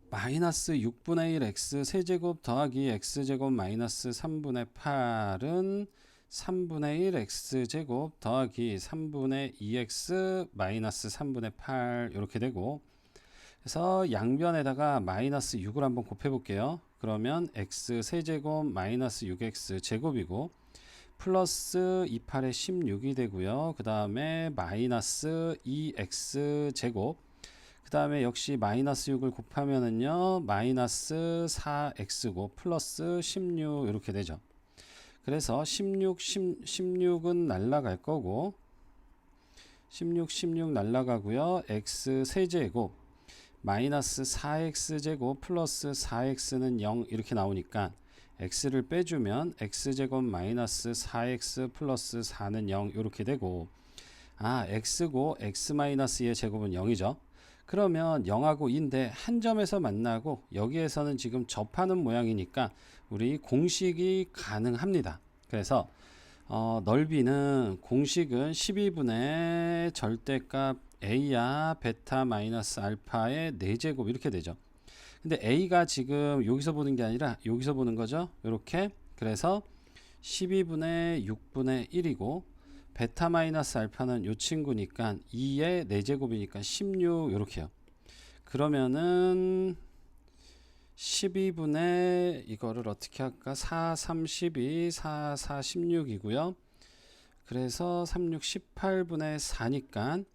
마이너스 6분의 1 x 세제곱 더하기 x제곱 마이너스 3분의 8은 3분의 1 x제곱 더하기 3분의 2x 마이너스 3분의 8 이렇게 되고, 그래서 양변에다가 마이너스 6을 한번 곱해볼게요. 그러면 x 세제곱 마이너스 6x 제곱이고, 플러스 28에 16이 되고요. 그 다음에 마이너스 2x 제곱, 그 다음에 역시 마이너스 6을 곱하면은요, 마이너스 4x고 플러스 16 이렇게 되죠. 그래서 16은 날라갈 거고, 16 날라가고요. x 세제곱 마이너스 4x제곱 플러스 4x는 0 이렇게 나오니까 x를 빼주면 x제곱 마이너스 4x 플러스 4는 0 이렇게 되고, x고 x 마이너스 2의 제곱은 0이죠. 그러면 0하고 2인데 한 점에서 만나고 여기에서는 지금 접하는 모양이니까 우리 공식이 가능합니다. 그래서 넓이는 공식은 12분의 절대값 a야 베타 마이너스 알파의 4제곱 이렇게 되죠. 근데 a가 지금 여기서 보는 게 아니라 여기서 보는 거죠. 이렇게. 그래서 12분의 6분의 1이고 베타 마이너스 알파는 요 친구니까 2의 4제곱이니까 16 이렇게요. 그러면은 12분의 이거를 어떻게 할까? 4, 3, 12, 4, 4, 16이고요. 그래서 3, 6, 18분의 4니까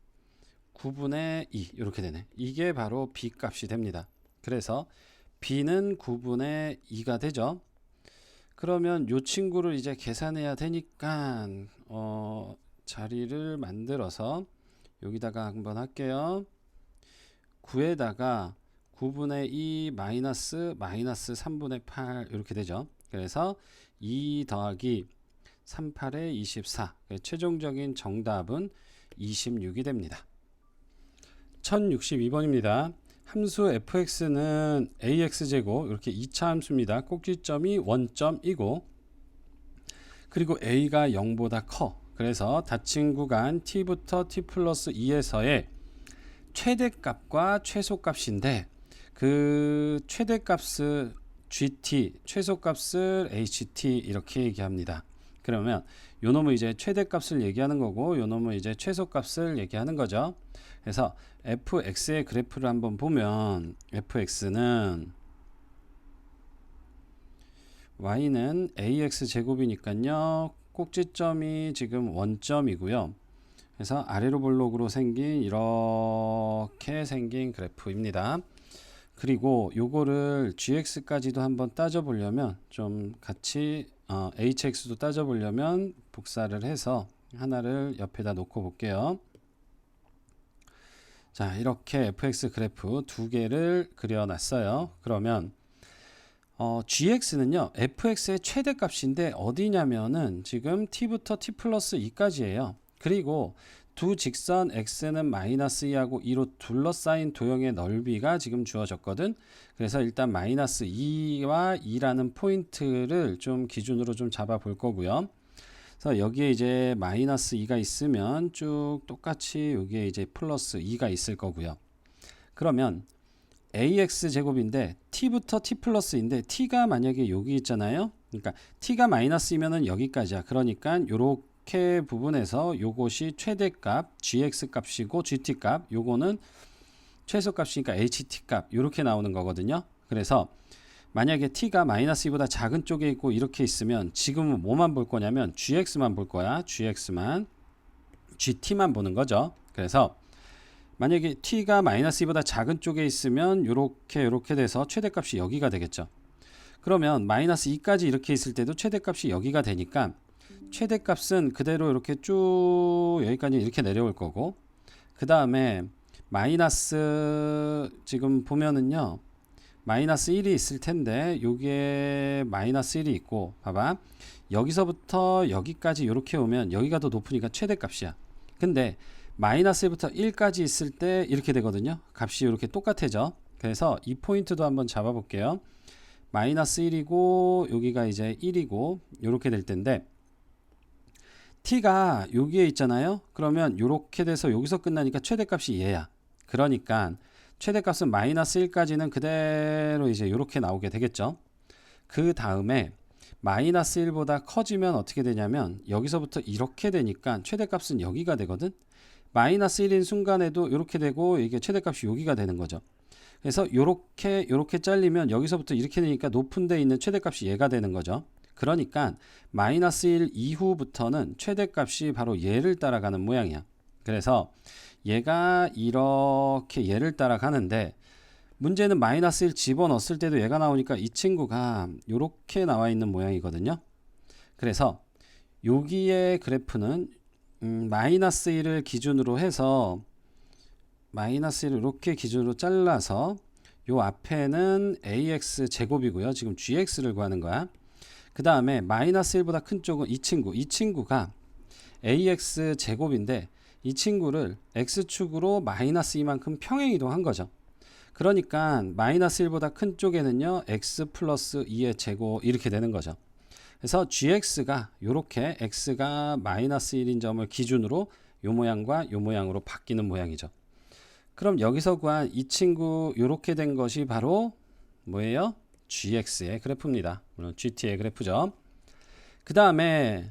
9분의 2 이렇게 되네. 이게 바로 b 값이 됩니다. 그래서 b는 9분의 2가 되죠. 그러면 요 친구를 이제 계산해야 되니까 자리를 만들어서 여기다가 한번 할게요. 9에다가 9분의 2 마이너스 3분의 8 이렇게 되죠. 그래서 2 더하기 38에 24, 최종적인 정답은 26이 됩니다. 1062번입니다. 함수 fx는 ax제곱, 이렇게 2차 함수입니다. 꼭지점이 원점이고, 그리고 a가 0보다 커. 그래서 닫힌 구간 t부터 t 플러스 2에서의 최대값과 최소값인데, 그 최대값을 gt, 최소값을 ht 이렇게 얘기합니다. 그러면 요 놈은 이제 최대값을 얘기하는 거고, 요 놈은 이제 최소값을 얘기하는 거죠. 그래서 fx의 그래프를 한번 보면 fx는 y는 ax 제곱이니까요, 꼭지점이 지금 원점이고요. 그래서 아래로 볼록으로 생긴 이렇게 생긴 그래프입니다. 그리고 요거를 gx까지도 한번 따져 보려면 좀 같이 hx도 따져 보려면 복사를 해서 하나를 옆에다 놓고 볼게요. 자, 이렇게 fx 그래프 두 개를 그려놨어요. 그러면 gx는요, fx의 최대값인데 어디냐면은 지금 t부터 t 플러스 2까지예요. 그리고 두 직선 x는 마이너스 2하고 2로 둘러싸인 도형의 넓이가 지금 주어졌거든. 그래서 일단 마이너스 2와 2라는 포인트를 좀 기준으로 좀 잡아 볼 거고요. 그래서 여기에 이제 마이너스 2가 있으면 쭉 똑같이 여기에 이제 플러스 2가 있을 거고요. 그러면 ax 제곱인데 t부터 t 플러스인데 t가 만약에 여기 있잖아요. 그러니까 t가 마이너스이면은 여기까지야. 그러니까 요렇게 부분에서 요것이 최대값 gx 값이고 gt 값, 요거는 최소값이니까 ht 값, 요렇게 나오는 거거든요. 그래서 만약에 t가 마이너스 2보다 작은 쪽에 있고 이렇게 있으면 지금은 뭐만 볼 거냐면 gx만 볼 거야. gx만, gt만 보는 거죠. 그래서 만약에 t가 마이너스 2보다 작은 쪽에 있으면 요렇게 돼서 최대값이 여기가 되겠죠. 그러면 마이너스 2까지 이렇게 있을 때도 최대값이 여기가 되니까 최대값은 그대로 이렇게 쭉 여기까지 이렇게 내려올 거고, 그 다음에 마이너스 지금 보면은요 마이너스 1이 있을 텐데 요게 마이너스 1이 있고, 봐봐, 여기서부터 여기까지 이렇게 오면 여기가 더 높으니까 최대값이야. 근데 마이너스 1부터 1까지 있을 때 이렇게 되거든요. 값이 이렇게 똑같아져. 그래서 이 포인트도 한번 잡아 볼게요. 마이너스 1이고 여기가 이제 1이고 이렇게 될 텐데, t가 여기에 있잖아요. 그러면 이렇게 돼서 여기서 끝나니까 최대값이 얘야. 그러니까 최대값은 마이너스 1까지는 그대로 이제 이렇게 나오게 되겠죠. 그 다음에 마이너스 1보다 커지면 어떻게 되냐면 여기서부터 이렇게 되니까 최대값은 여기가 되거든. 마이너스 1인 순간에도 이렇게 되고 이게 최대값이 여기가 되는 거죠. 그래서 이렇게 잘리면 여기서부터 이렇게 되니까 높은 데 있는 최대값이 얘가 되는 거죠. 그러니까 마이너스 1 이후부터는 최대값이 바로 얘를 따라가는 모양이야. 그래서 얘가 이렇게 얘를 따라가는데, 문제는 마이너스 1 집어넣었을 때도 얘가 나오니까 이 친구가 이렇게 나와 있는 모양이거든요. 그래서 여기의 그래프는 마이너스 1을 기준으로 해서 마이너스 1을 이렇게 기준으로 잘라서 요 앞에는 ax 제곱이고요. 지금 gx를 구하는 거야. 그 다음에 마이너스 1보다 큰 쪽은 이 친구가 ax 제곱인데 이 친구를 x축으로 마이너스 2만큼 평행 이동한 거죠. 그러니까 마이너스 1보다 큰 쪽에는요 x 플러스 2의 제곱 이렇게 되는 거죠. 그래서 gx가 이렇게 x가 마이너스 1인 점을 기준으로 요 모양과 요 모양으로 바뀌는 모양이죠. 그럼 여기서 구한 이 친구 이렇게 된 것이 바로 뭐예요? gx의 그래프입니다. 물론 gt의 그래프죠. 그 다음에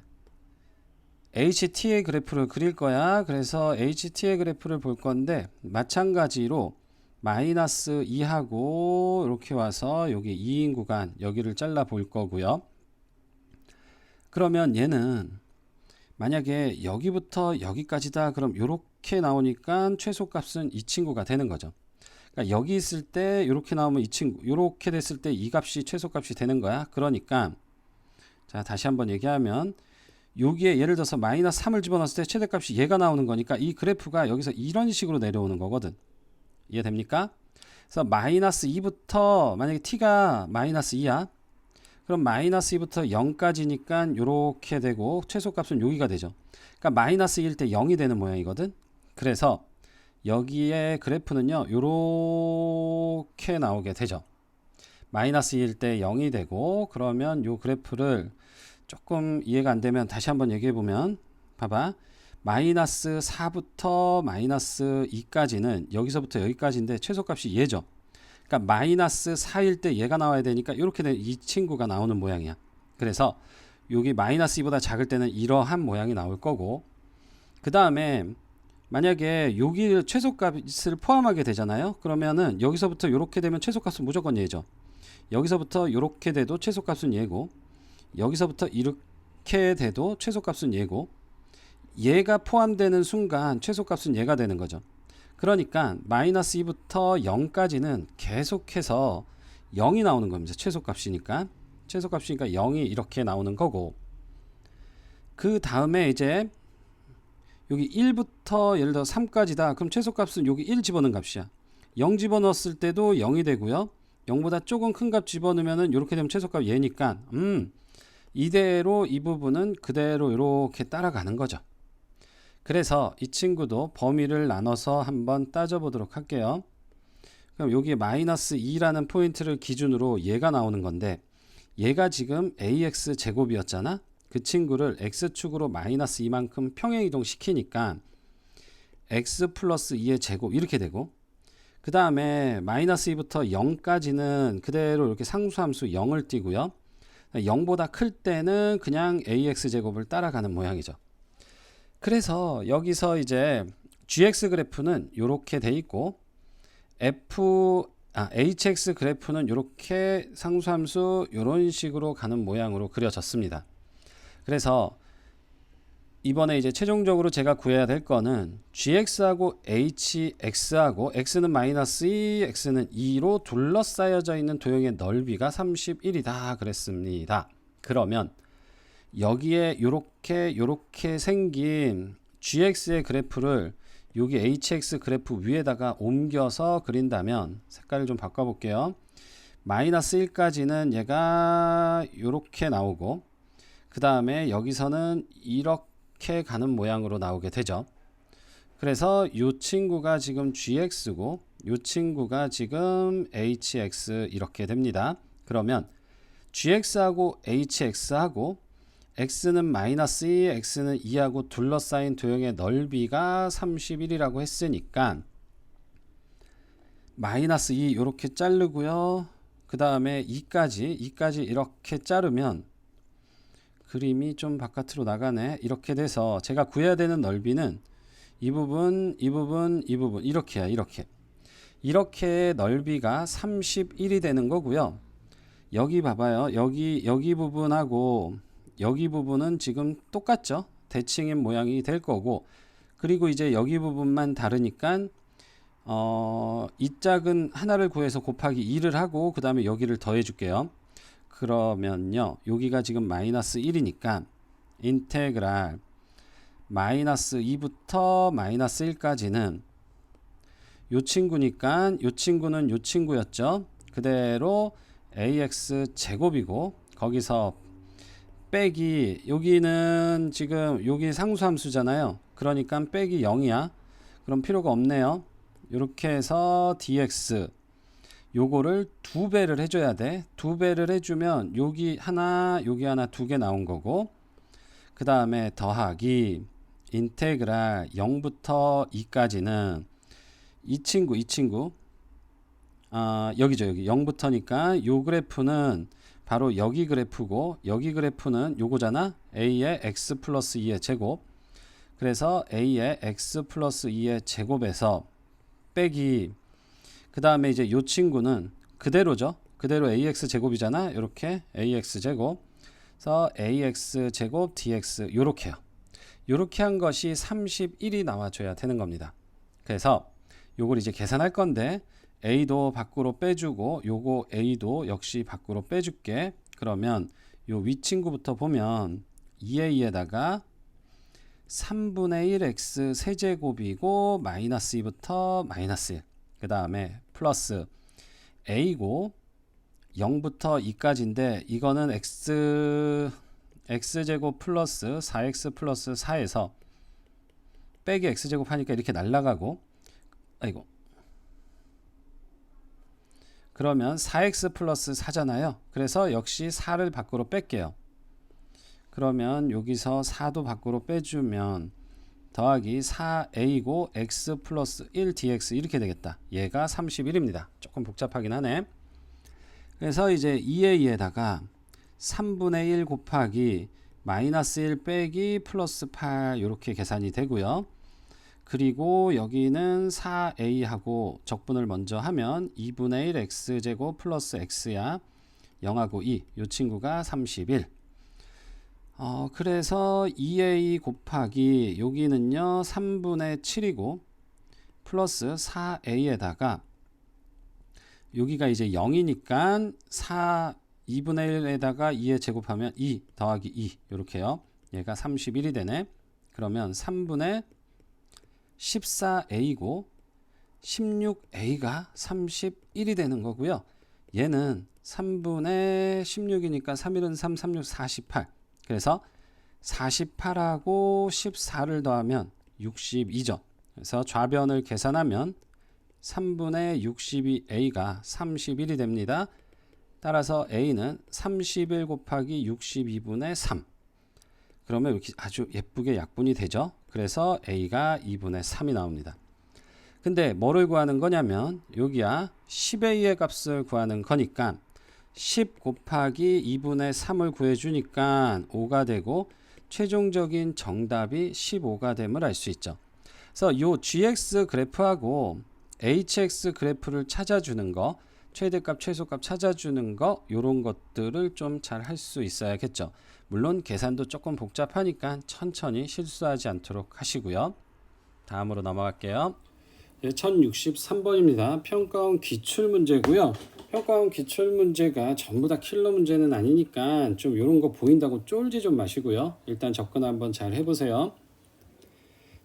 ht의 그래프를 그릴 거야. 그래서 ht의 그래프를 볼 건데 마찬가지로 마이너스 2하고 이렇게 와서 여기 2인 구간 여기를 잘라 볼 거고요. 그러면 얘는 만약에 여기부터 여기까지다 그럼 이렇게 나오니까 최소값은 이 친구가 되는 거죠. 그러니까 여기 있을 때 이렇게 나오면 이 친구, 이렇게 됐을 때 이 값이 최소값이 되는 거야. 그러니까 자 다시 한번 얘기하면 여기에 예를 들어서 마이너스 3을 집어넣었을 때 최대값이 얘가 나오는 거니까 이 그래프가 여기서 이런 식으로 내려오는 거거든. 이해됩니까? 그래서 마이너스 2부터 만약에 t가 마이너스 2야. 그럼 마이너스 2부터 0까지니까 이렇게 되고 최소값은 여기가 되죠. 그러니까 마이너스 1일 때 0이 되는 모양이거든. 그래서 여기에 그래프는요 이렇게 나오게 되죠. 마이너스 2일 때 0이 되고, 그러면 이 그래프를 조금 이해가 안 되면 다시 한번 얘기해 보면, 봐봐, 마이너스 4부터 마이너스 2까지는 여기서부터 여기까지인데 최소값이 얘죠. 그러니까 마이너스 4일 때 얘가 나와야 되니까 이렇게 된 이 친구가 나오는 모양이야. 그래서 여기 마이너스 2보다 작을 때는 이러한 모양이 나올 거고, 그 다음에 만약에 여기 최소값을 포함하게 되잖아요. 그러면은 여기서부터 이렇게 되면 최소값은 무조건 얘죠. 여기서부터 이렇게 돼도 최소값은 얘고, 여기서부터 이렇게 돼도 최소값은 얘고, 얘가 포함되는 순간 최소값은 얘가 되는 거죠. 그러니까 마이너스 2부터 0까지는 계속해서 0이 나오는 겁니다. 최소값이니까 0이 이렇게 나오는 거고, 그 다음에 이제 여기 1부터 예를 들어 3까지다. 그럼 최소값은 여기 1 집어넣은 값이야. 0 집어넣었을 때도 0이 되고요. 0보다 조금 큰 값 집어넣으면은 이렇게 되면 최소값 얘니까 이대로 이 부분은 그대로 이렇게 따라가는 거죠. 그래서 이 친구도 범위를 나눠서 한번 따져보도록 할게요. 그럼 여기 마이너스 2라는 포인트를 기준으로 얘가 나오는 건데, 얘가 지금 ax 제곱이었잖아. 그 친구를 x축으로 마이너스 2만큼 평행 이동 시키니까 x 플러스 2의 제곱 이렇게 되고, 그 다음에 마이너스 2부터 0까지는 그대로 이렇게 상수함수 0을 띄고요. 0보다 클 때는 그냥 ax 제곱을 따라가는 모양이죠. 그래서 여기서 이제 gx 그래프는 이렇게 돼 있고, hx 그래프는 이렇게 상수함수 이런 식으로 가는 모양으로 그려졌습니다. 그래서 이번에 이제 최종적으로 제가 구해야 될 거는 gx하고 hx하고 x는 마이너스 2, x는 2로 둘러싸여져 있는 도형의 넓이가 31이다 그랬습니다. 그러면 여기에 요렇게 생긴 GX의 그래프를 여기 HX 그래프 위에다가 옮겨서 그린다면 색깔을 좀 바꿔볼게요. 마이너스 1까지는 얘가 요렇게 나오고 그 다음에 여기서는 이렇게 가는 모양으로 나오게 되죠. 그래서 이 친구가 지금 GX고 이 친구가 지금 HX 이렇게 됩니다. 그러면 GX하고 HX하고 X는 마이너스 2, X는 2하고 둘러싸인 도형의 넓이가 31이라고 했으니까 마이너스 2 이렇게 자르고요. 그 다음에 2까지 이렇게 자르면 그림이 좀 바깥으로 나가네. 이렇게 돼서 제가 구해야 되는 넓이는 이 부분 이렇게야. 이렇게 넓이가 31이 되는 거고요. 여기 봐봐요. 여기 부분하고 여기 부분은 지금 똑같죠. 대칭인 모양이 될 거고 그리고 이제 여기 부분만 다르니까 이 짝은 하나를 구해서 곱하기 2를 하고 그 다음에 여기를 더해 줄게요. 그러면요 여기가 지금 마이너스 1이니까 인테그랄 마이너스 2부터 마이너스 1까지는 요 친구니까 요 친구는 요 친구였죠. 그대로 ax 제곱이고 거기서 빼기 여기는 지금 여기 상수함수잖아요. 그러니까 빼기 0이야. 그럼 필요가 없네요. 이렇게 해서 dx 요거를 2배를 해줘야 돼. 2배를 해주면 여기 하나 두 개 나온 거고 그 다음에 더하기 인테그랄 0부터 2까지는 이 친구 여기죠. 여기 0부터니까 요 그래프는 바로 여기 그래프고 여기 그래프는 요거잖아. a의 x 플러스 2의 제곱 그래서 a의 x 플러스 2의 제곱에서 빼기 그 다음에 이제 요 친구는 그대로죠. 그대로 ax 제곱이잖아. 이렇게 ax 제곱 그래서 ax 제곱 dx 요렇게요. 요렇게 한 것이 31이 나와줘야 되는 겁니다. 그래서 요걸 이제 계산할 건데 a도 밖으로 빼주고 요거 a도 역시 밖으로 빼줄게. 그러면 요 위친구부터 보면 2a에다가 3분의 1 x 세제곱이고 마이너스 2부터 마이너스 1 그 다음에 플러스 a고 0부터 2까지인데 이거는 x제곱 플러스 4x 플러스 4에서 빼기 x제곱 하니까 이렇게 날라가고 아이고 그러면 4x 플러스 4잖아요. 그래서 역시 4를 밖으로 뺄게요. 그러면 여기서 4도 밖으로 빼주면 더하기 4a고 x 플러스 1 dx 이렇게 되겠다. 얘가 31입니다. 조금 복잡하긴 하네. 그래서 이제 2a에다가 3분의 1 곱하기 마이너스 1 빼기 플러스 8 이렇게 계산이 되고요. 그리고 여기는 4a하고 적분을 먼저 하면 2분의 1 x제곱 플러스 x야 0하고 2 이 친구가 31 그래서 2a 곱하기 여기는요 3분의 7이고 플러스 4a에다가 여기가 이제 0이니까 2분의 1에다가 2에 제곱하면 2 더하기 2 이렇게요. 얘가 31이 되네. 그러면 3분의 14a고 16a가 31이 되는 거고요. 얘는 3분의 16이니까 3일은 3, 36, 48 그래서 48하고 14를 더하면 62죠. 그래서 좌변을 계산하면 3분의 62a가 31이 됩니다. 따라서 a는 31 곱하기 62분의 3 그러면 이렇게 아주 예쁘게 약분이 되죠. 그래서 a가 2분의 3이 나옵니다. 근데 뭐를 구하는 거냐면 여기야 10a의 값을 구하는 거니까 10 곱하기 2분의 3을 구해주니까 5가 되고 최종적인 정답이 15가 됨을 알 수 있죠. 그래서 이 gx 그래프하고 hx 그래프를 찾아주는 거 최대값 최소값 찾아주는 거 이런 것들을 좀 잘 할 수 있어야겠죠. 물론 계산도 조금 복잡하니까 천천히 실수하지 않도록 하시고요. 다음으로 넘어갈게요. 1063번입니다. 평가원 기출문제고요. 평가원 기출 문제가 전부 다 킬러 문제는 아니니까 좀 이런 거 보인다고 쫄지 좀 마시고요. 일단 접근 한번 잘 해보세요.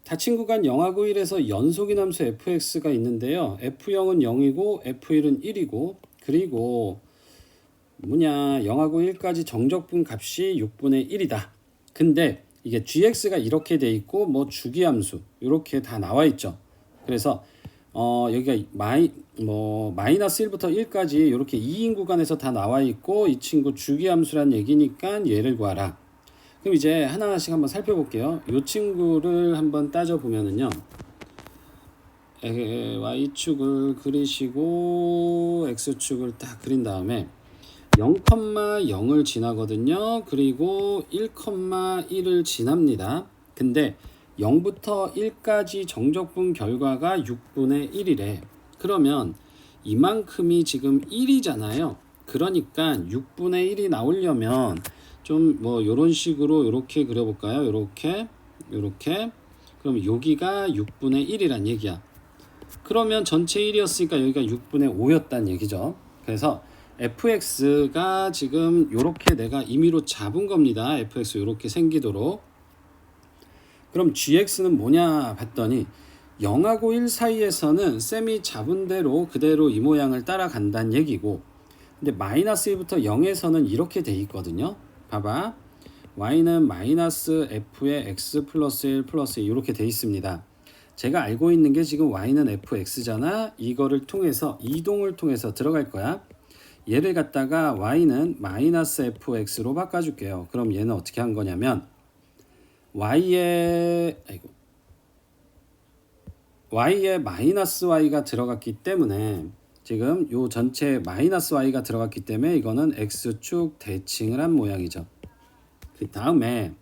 닫힌 구간 0하고 1에서 연속인 함수 fx가 있는데요. f0은 0이고 f1은 1이고 그리고 0하고 1까지 정적분 값이 6분의 1이다. 근데 이게 gx가 이렇게 돼 있고 뭐 주기함수 이렇게 다 나와 있죠. 그래서 여기가 마이너스 1부터 1까지 이렇게 2인 구간에서 다 나와 있고 이 친구 주기함수란 얘기니까 얘를 구하라. 그럼 이제 하나하나씩 한번 살펴볼게요. 이 친구를 한번 따져보면은요. Y축을 그리시고 X축을 딱 그린 다음에 0,0을 지나거든요. 그리고 1,1을 지납니다. 근데 0부터 1까지 정적분 결과가 6분의 1이래. 그러면 이만큼이 지금 1이잖아요. 그러니까 6분의 1이 나오려면 좀 뭐 요런 식으로 이렇게 그려볼까요? 이렇게 그럼 여기가 6분의 1이란 얘기야. 그러면 전체 1이었으니까 여기가 6분의 5였단 얘기죠. 그래서 fx가 지금 요렇게 내가 임의로 잡은 겁니다. fx 요렇게 생기도록. 그럼 gx는 뭐냐 봤더니 0하고 1 사이에서는 쌤이 잡은 대로 그대로 이 모양을 따라간다는 얘기고, 근데 마이너스 1부터 0에서는 이렇게 돼 있거든요. 봐봐. y는 마이너스 f의 x 플러스 1 플러스 2 이렇게 돼 있습니다. 제가 알고 있는 게 지금 y는 fx잖아. 이거를 통해서 이동을 통해서 들어갈 거야. 얘를 갖다가 y는 마이너스 fx로 바꿔줄게요. 그럼 얘는 어떻게 한 거냐면 y에 마이너스 y가 들어갔기 때문에 지금 요 전체 마이너스 y가 들어갔기 때문에 이거는 x축 대칭을 한 모양이죠. 그 다음에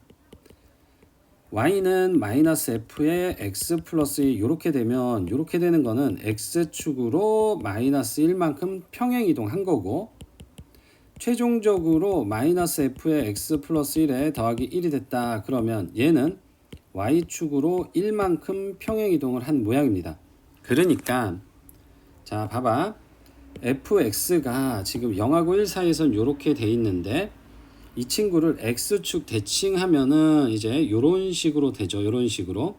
y는 마이너스 f의 x 플러스 2 이렇게 되면 이렇게 되는 거는 x축으로 마이너스 1만큼 평행이동 한 거고, 최종적으로 마이너스 f의 x 플러스 1에 더하기 1이 됐다. 그러면 얘는 y축으로 1만큼 평행이동을 한 모양입니다. 그러니까 자 봐봐. fx가 지금 0하고 1 사이에선 이렇게 돼 있는데 이 친구를 x축 대칭하면은 이제 요런 식으로 되죠. 요런 식으로.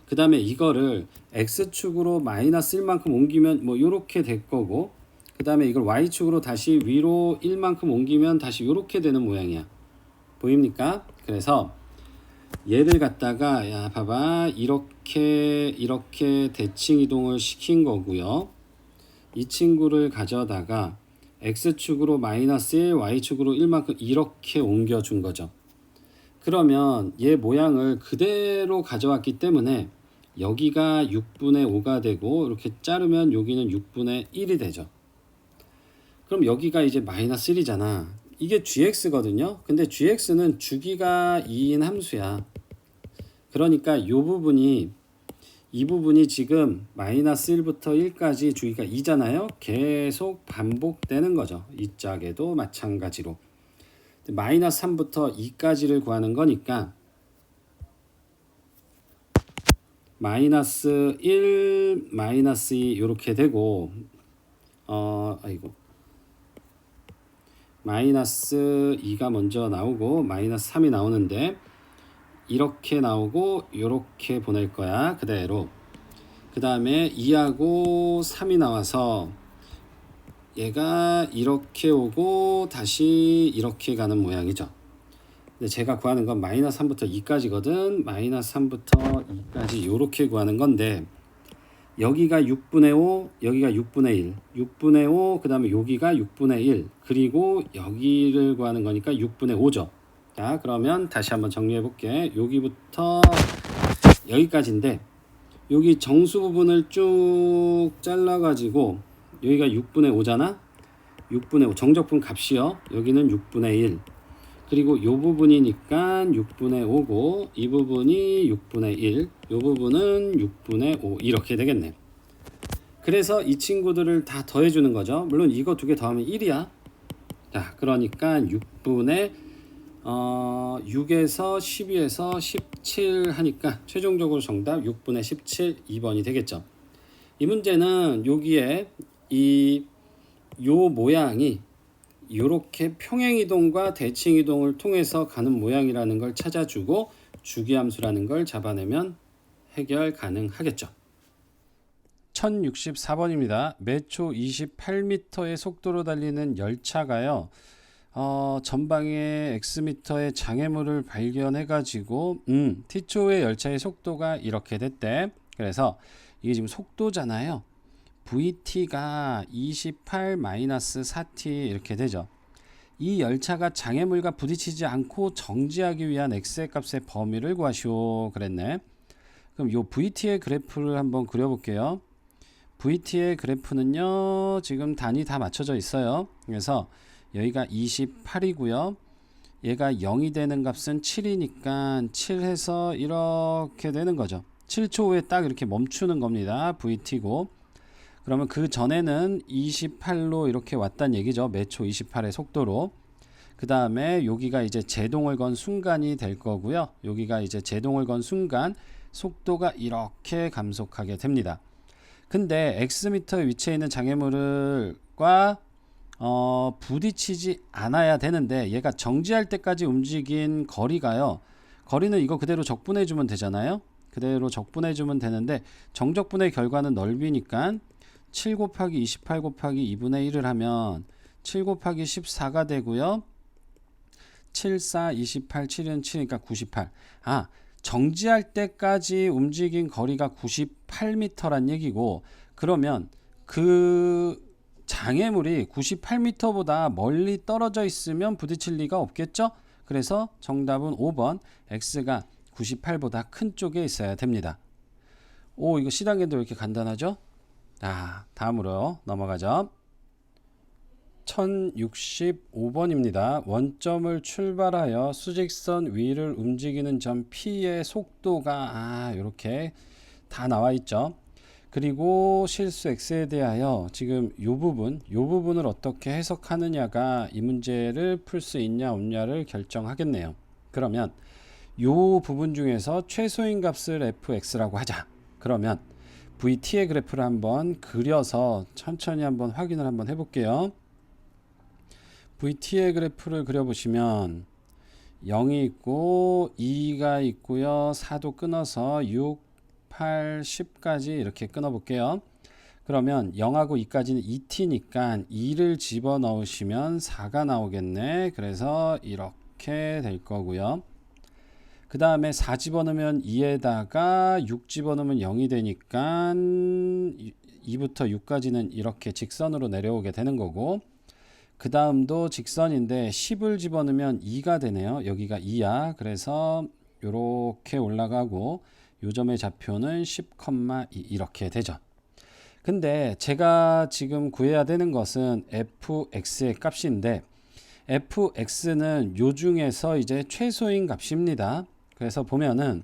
그 다음에 이거를 x축으로 마이너스 1만큼 옮기면 뭐 요렇게 될 거고, 그 다음에 이걸 y축으로 다시 위로 1만큼 옮기면 다시 요렇게 되는 모양이야. 보입니까? 그래서 얘를 갖다가 야 봐봐 이렇게 대칭 이동을 시킨 거고요. 이 친구를 가져다가 x축으로 마이너스 1, y축으로 1만큼 이렇게 옮겨준 거죠. 그러면 얘 모양을 그대로 가져왔기 때문에 여기가 6분의 5가 되고 이렇게 자르면 여기는 6분의 1이 되죠. 그럼 여기가 이제 마이너스 1이잖아. 이게 gx거든요. 근데 gx는 주기가 2인 함수야. 그러니까 이 부분이 지금 마이너스 1부터 1까지 주기가 2잖아요. 계속 반복되는 거죠. 이 짝에도 마찬가지로. 마이너스 3부터 2까지를 구하는 거니까 마이너스 1, 마이너스 2 이렇게 되고 마이너스 2가 먼저 나오고 마이너스 3이 나오는데 이렇게 나오고 이렇게 보낼 거야. 그대로. 그 다음에 2하고 3이 나와서 얘가 이렇게 오고 다시 이렇게 가는 모양이죠. 근데 제가 구하는 건 마이너스 3부터 2까지거든. 마이너스 3부터 2까지 이렇게 구하는 건데 여기가 6분의 5, 여기가 6분의 1, 6분의 5, 그 다음에 여기가 6분의 1, 그리고 여기를 구하는 거니까 6분의 5죠. 자, 그러면 다시 한번 정리해 볼게. 여기부터 여기까지인데 여기 정수 부분을 쭉 잘라 가지고 여기가 6분의 5잖아. 6분의 5 정적분 값이요. 여기는 6분의 1. 그리고 이 부분이니까 6분의 5고 이 부분이 6분의 1. 이 부분은 6분의 5 이렇게 되겠네. 그래서 이 친구들을 다 더해 주는 거죠. 물론 이거 두 개 더하면 1이야. 자, 그러니까 6분의 6에서 12에서 17 하니까 최종적으로 정답 6분의 17 2번이 되겠죠. 이 문제는 여기에 이 요 모양이 이렇게 평행이동과 대칭이동을 통해서 가는 모양이라는 걸 찾아주고 주기함수라는 걸 잡아내면 해결 가능하겠죠. 1064번입니다. 매초 28m의 속도로 달리는 열차가요. 전방에 X미터의 장애물을 발견해 가지고 T초의 열차의 속도가 이렇게 됐대. 그래서 이게 지금 속도잖아요. VT가 28-4T 이렇게 되죠. 이 열차가 장애물과 부딪히지 않고 정지하기 위한 X의 값의 범위를 구하시오 그랬네. 그럼 요 VT의 그래프를 한번 그려볼게요. VT의 그래프는요, 지금 단위 다 맞춰져 있어요. 그래서 여기가 28이고요. 얘가 0이 되는 값은 7이니까 7해서 이렇게 되는 거죠. 7초 후에 딱 이렇게 멈추는 겁니다. VT고. 그러면 그 전에는 28로 이렇게 왔단 얘기죠. 매초 28의 속도로. 그 다음에 여기가 이제 제동을 건 순간이 될 거고요. 여기가 이제 제동을 건 순간 속도가 이렇게 감속하게 됩니다. 근데 X미터의 위치에 있는 장애물과 부딪히지 않아야 되는데 얘가 정지할 때까지 움직인 거리가요. 거리는 이거 그대로 적분해 주면 되잖아요. 그대로 적분해 주면 되는데 정적분의 결과는 넓이니까 7 곱하기 28 곱하기 2분의 1을 하면 7 곱하기 14가 되고요. 7, 4, 28, 7은 7이니까 98. 정지할 때까지 움직인 거리가 98m란 얘기고, 그러면 그 장애물이 98m보다 멀리 떨어져 있으면 부딪힐 리가 없겠죠? 그래서 정답은 5번 X가 98보다 큰 쪽에 있어야 됩니다. 오, 이거 C단계도 이렇게 간단하죠? 다음으로 넘어가죠. 1065번입니다. 원점을 출발하여 수직선 위를 움직이는 점 P의 속도가 이렇게 다 나와 있죠. 그리고 실수 X에 대하여 지금 요 부분을 어떻게 해석하느냐가 이 문제를 풀 수 있냐 없냐를 결정하겠네요. 그러면 요 부분 중에서 최소인 값을 fx라고 하자. 그러면 VT의 그래프를 한번 그려서 천천히 한번 확인을 한번 해볼게요. VT의 그래프를 그려보시면 0이 있고 2가 있고요. 4도 끊어서 6, 8, 10까지 이렇게 끊어 볼게요. 그러면 0하고 2까지는 2t니까 2를 집어넣으시면 4가 나오겠네. 그래서 이렇게 될 거고요. 그 다음에 4 집어넣으면 2에다가 6 집어넣으면 0이 되니까 2부터 6까지는 이렇게 직선으로 내려오게 되는 거고, 그 다음도 직선인데 10을 집어넣으면 2가 되네요. 여기가 2야. 그래서 이렇게 올라가고 요점의 좌표는 10,2 이렇게 되죠. 근데 제가 지금 구해야 되는 것은 fx의 값인데 fx는 요 중에서 이제 최소인 값입니다. 그래서 보면은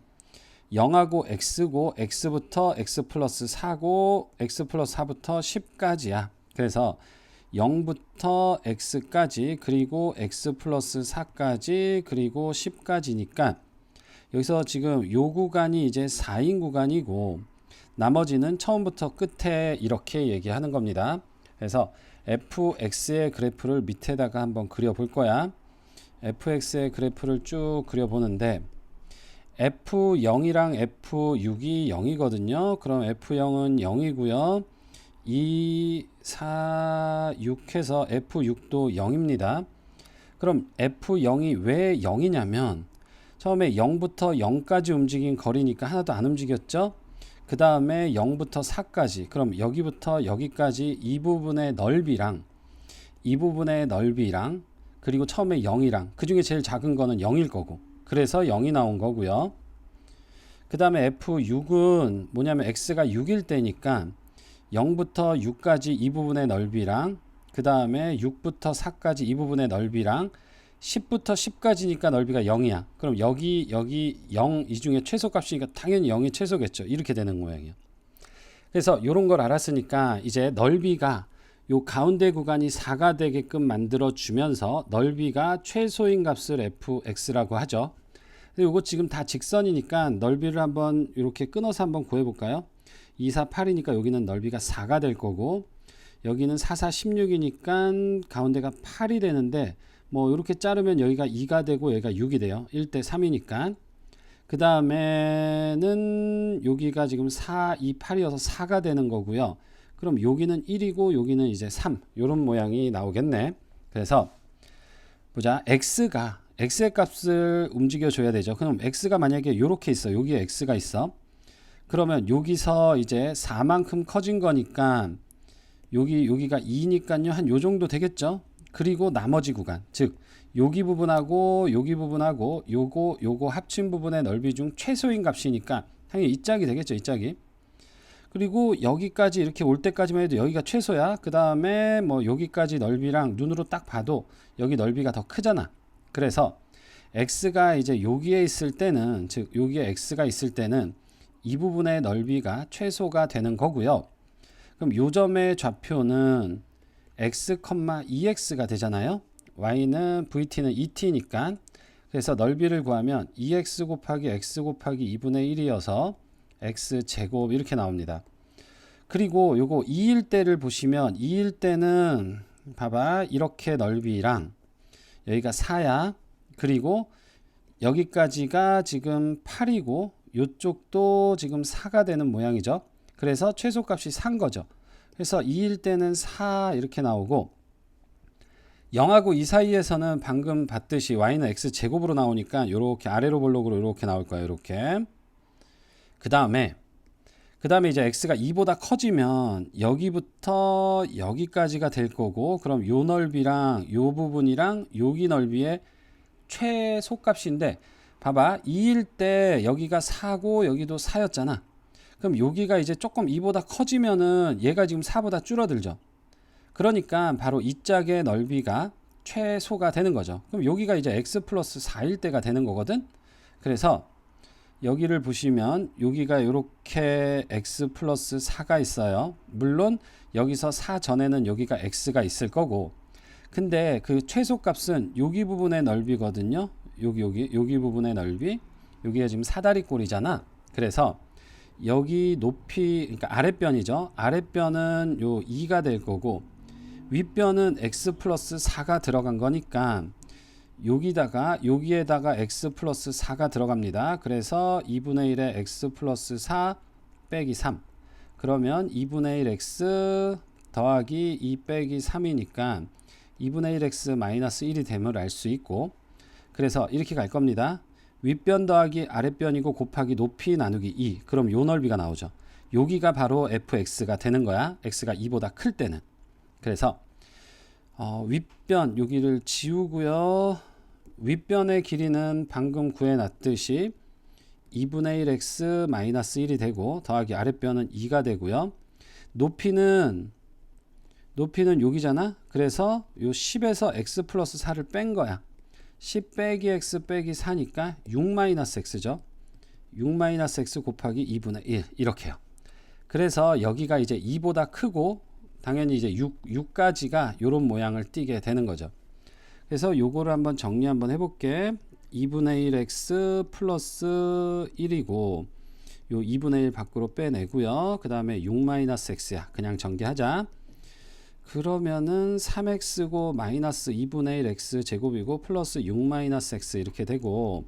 0하고 x고 x부터 x 플러스 4고 x 플러스 4부터 10까지야. 그래서 0부터 x까지 그리고 x 플러스 4까지 그리고 10까지니까 여기서 지금 요 구간이 이제 4인 구간이고 나머지는 처음부터 끝에 이렇게 얘기하는 겁니다. 그래서 fx의 그래프를 밑에다가 한번 그려 볼 거야. fx의 그래프를 쭉 그려 보는데 f0이랑 f6이 0이거든요. 그럼 f0은 0이고요. 2, 4, 6 해서 F6도 0입니다. 그럼 F0이 왜 0이냐면 처음에 0부터 0까지 움직인 거리니까 하나도 안 움직였죠. 그 다음에 0부터 4까지, 그럼 여기부터 여기까지 이 부분의 넓이랑 그리고 처음에 0이랑 그 중에 제일 작은 거는 0일 거고, 그래서 0이 나온 거고요. 그 다음에 F6은 뭐냐면 X가 6일 때니까 0부터 6까지 이 부분의 넓이랑 그 다음에 6부터 4까지 이 부분의 넓이랑 10부터 10까지니까 넓이가 0이야. 그럼 여기 0 이 중에 최소값이니까 당연히 0이 최소겠죠. 이렇게 되는 모양이에요. 그래서 이런 걸 알았으니까 이제 넓이가 요 가운데 구간이 4가 되게끔 만들어 주면서 넓이가 최소인 값을 fx라고 하죠. 요거 지금 다 직선이니까 넓이를 한번 이렇게 끊어서 한번 구해 볼까요? 2, 4, 8이니까 여기는 넓이가 4가 될 거고, 여기는 4, 4, 16이니까 가운데가 8이 되는데 뭐 이렇게 자르면 여기가 2가 되고 여기가 6이 돼요. 1대 3이니까. 그 다음에는 여기가 지금 4, 2, 8이어서 4가 되는 거고요. 그럼 여기는 1이고 여기는 이제 3 이런 모양이 나오겠네. 그래서 보자. x의 값을 움직여 줘야 되죠. 그럼 x가 만약에 이렇게 있어. 여기에 x가 있어. 그러면 여기서 이제 4만큼 커진 거니까 여기가 2니까요. 한 요 정도 되겠죠. 그리고 나머지 구간, 즉 여기 부분하고 여기 부분하고 요거 합친 부분의 넓이 중 최소인 값이니까 당연히 이 짝이 되겠죠. 이 짝이. 그리고 여기까지 이렇게 올 때까지만 해도 여기가 최소야. 그 다음에 뭐 여기까지 넓이랑 눈으로 딱 봐도 여기 넓이가 더 크잖아. 그래서 x가 이제 여기에 있을 때는, 즉 여기에 x가 있을 때는 이 부분의 넓이가 최소가 되는 거고요. 그럼 요 점의 좌표는 x, 2x가 되잖아요. y는 vt는 2t니까. 그래서 넓이를 구하면 2x 곱하기 x 곱하기 2분의 1이어서 x 제곱 이렇게 나옵니다. 그리고 요거 2일 때를 보시면 2일 때는 봐봐. 이렇게 넓이랑 여기가 4야. 그리고 여기까지가 지금 8이고 요쪽도 지금 4가 되는 모양이죠. 그래서 최소값이 4인 거죠. 그래서 2일 때는 4 이렇게 나오고 0하고 2 사이에서는 방금 봤듯이 y는 x 제곱으로 나오니까 이렇게 아래로 볼록으로 이렇게 나올 거예요. 이렇게. 그 다음에 이제 x가 2보다 커지면 여기부터 여기까지가 될 거고, 그럼 요 넓이랑 요 부분이랑 여기 넓이의 최소값인데 봐봐. 2일 때 여기가 4고 여기도 4였잖아. 그럼 여기가 이제 조금 2보다 커지면은 얘가 지금 4보다 줄어들죠. 그러니까 바로 이 짝의 넓이가 최소가 되는 거죠. 그럼 여기가 이제 x 플러스 4일 때가 되는 거거든. 그래서 여기를 보시면 여기가 이렇게 x 플러스 4가 있어요. 물론 여기서 4 전에는 여기가 x가 있을 거고, 근데 그 최소값은 여기 부분의 넓이거든요. 여기 부분의 넓이, 여기가 지금 사다리꼴이잖아. 그래서 여기 높이, 그러니까 아랫변이죠. 아랫변은 요 2가 될 거고 윗변은 x 플러스 4가 들어간 거니까 여기에다가 x 플러스 4가 들어갑니다. 그래서 2분의 1에 x 플러스 4 빼기 3. 그러면 2분의 1 x 더하기 2 빼기 3이니까 2분의 1 x 마이너스 1이 됨을 알 수 있고, 그래서 이렇게 갈 겁니다. 윗변 더하기 아랫변이고 곱하기 높이 나누기 2. 그럼 요 넓이가 나오죠. 여기가 바로 fx가 되는 거야. x가 2보다 클 때는. 그래서 윗변 여기를 지우고요. 윗변의 길이는 방금 구해놨듯이 2분의 1x 마이너스 1이 되고 더하기 아랫변은 2가 되고요. 높이는 여기잖아. 그래서 요 10에서 x 플러스 4를 뺀 거야. 10 빼기 x 빼기 4니까 6 마이너스 x죠. 6 마이너스 x 곱하기 2분의 1 이렇게요. 그래서 여기가 이제 2보다 크고 당연히 이제 6까지가 이런 모양을 띠게 되는 거죠. 그래서 요거를 한번 정리 한번 해볼게. 2분의 1x 플러스 1이고 요 2분의 1 밖으로 빼내고요. 그 다음에 6 마이너스 x야. 그냥 전개하자. 그러면은 3x고 마이너스 2분의 1 x 제곱이고 플러스 6 마이너스 x 이렇게 되고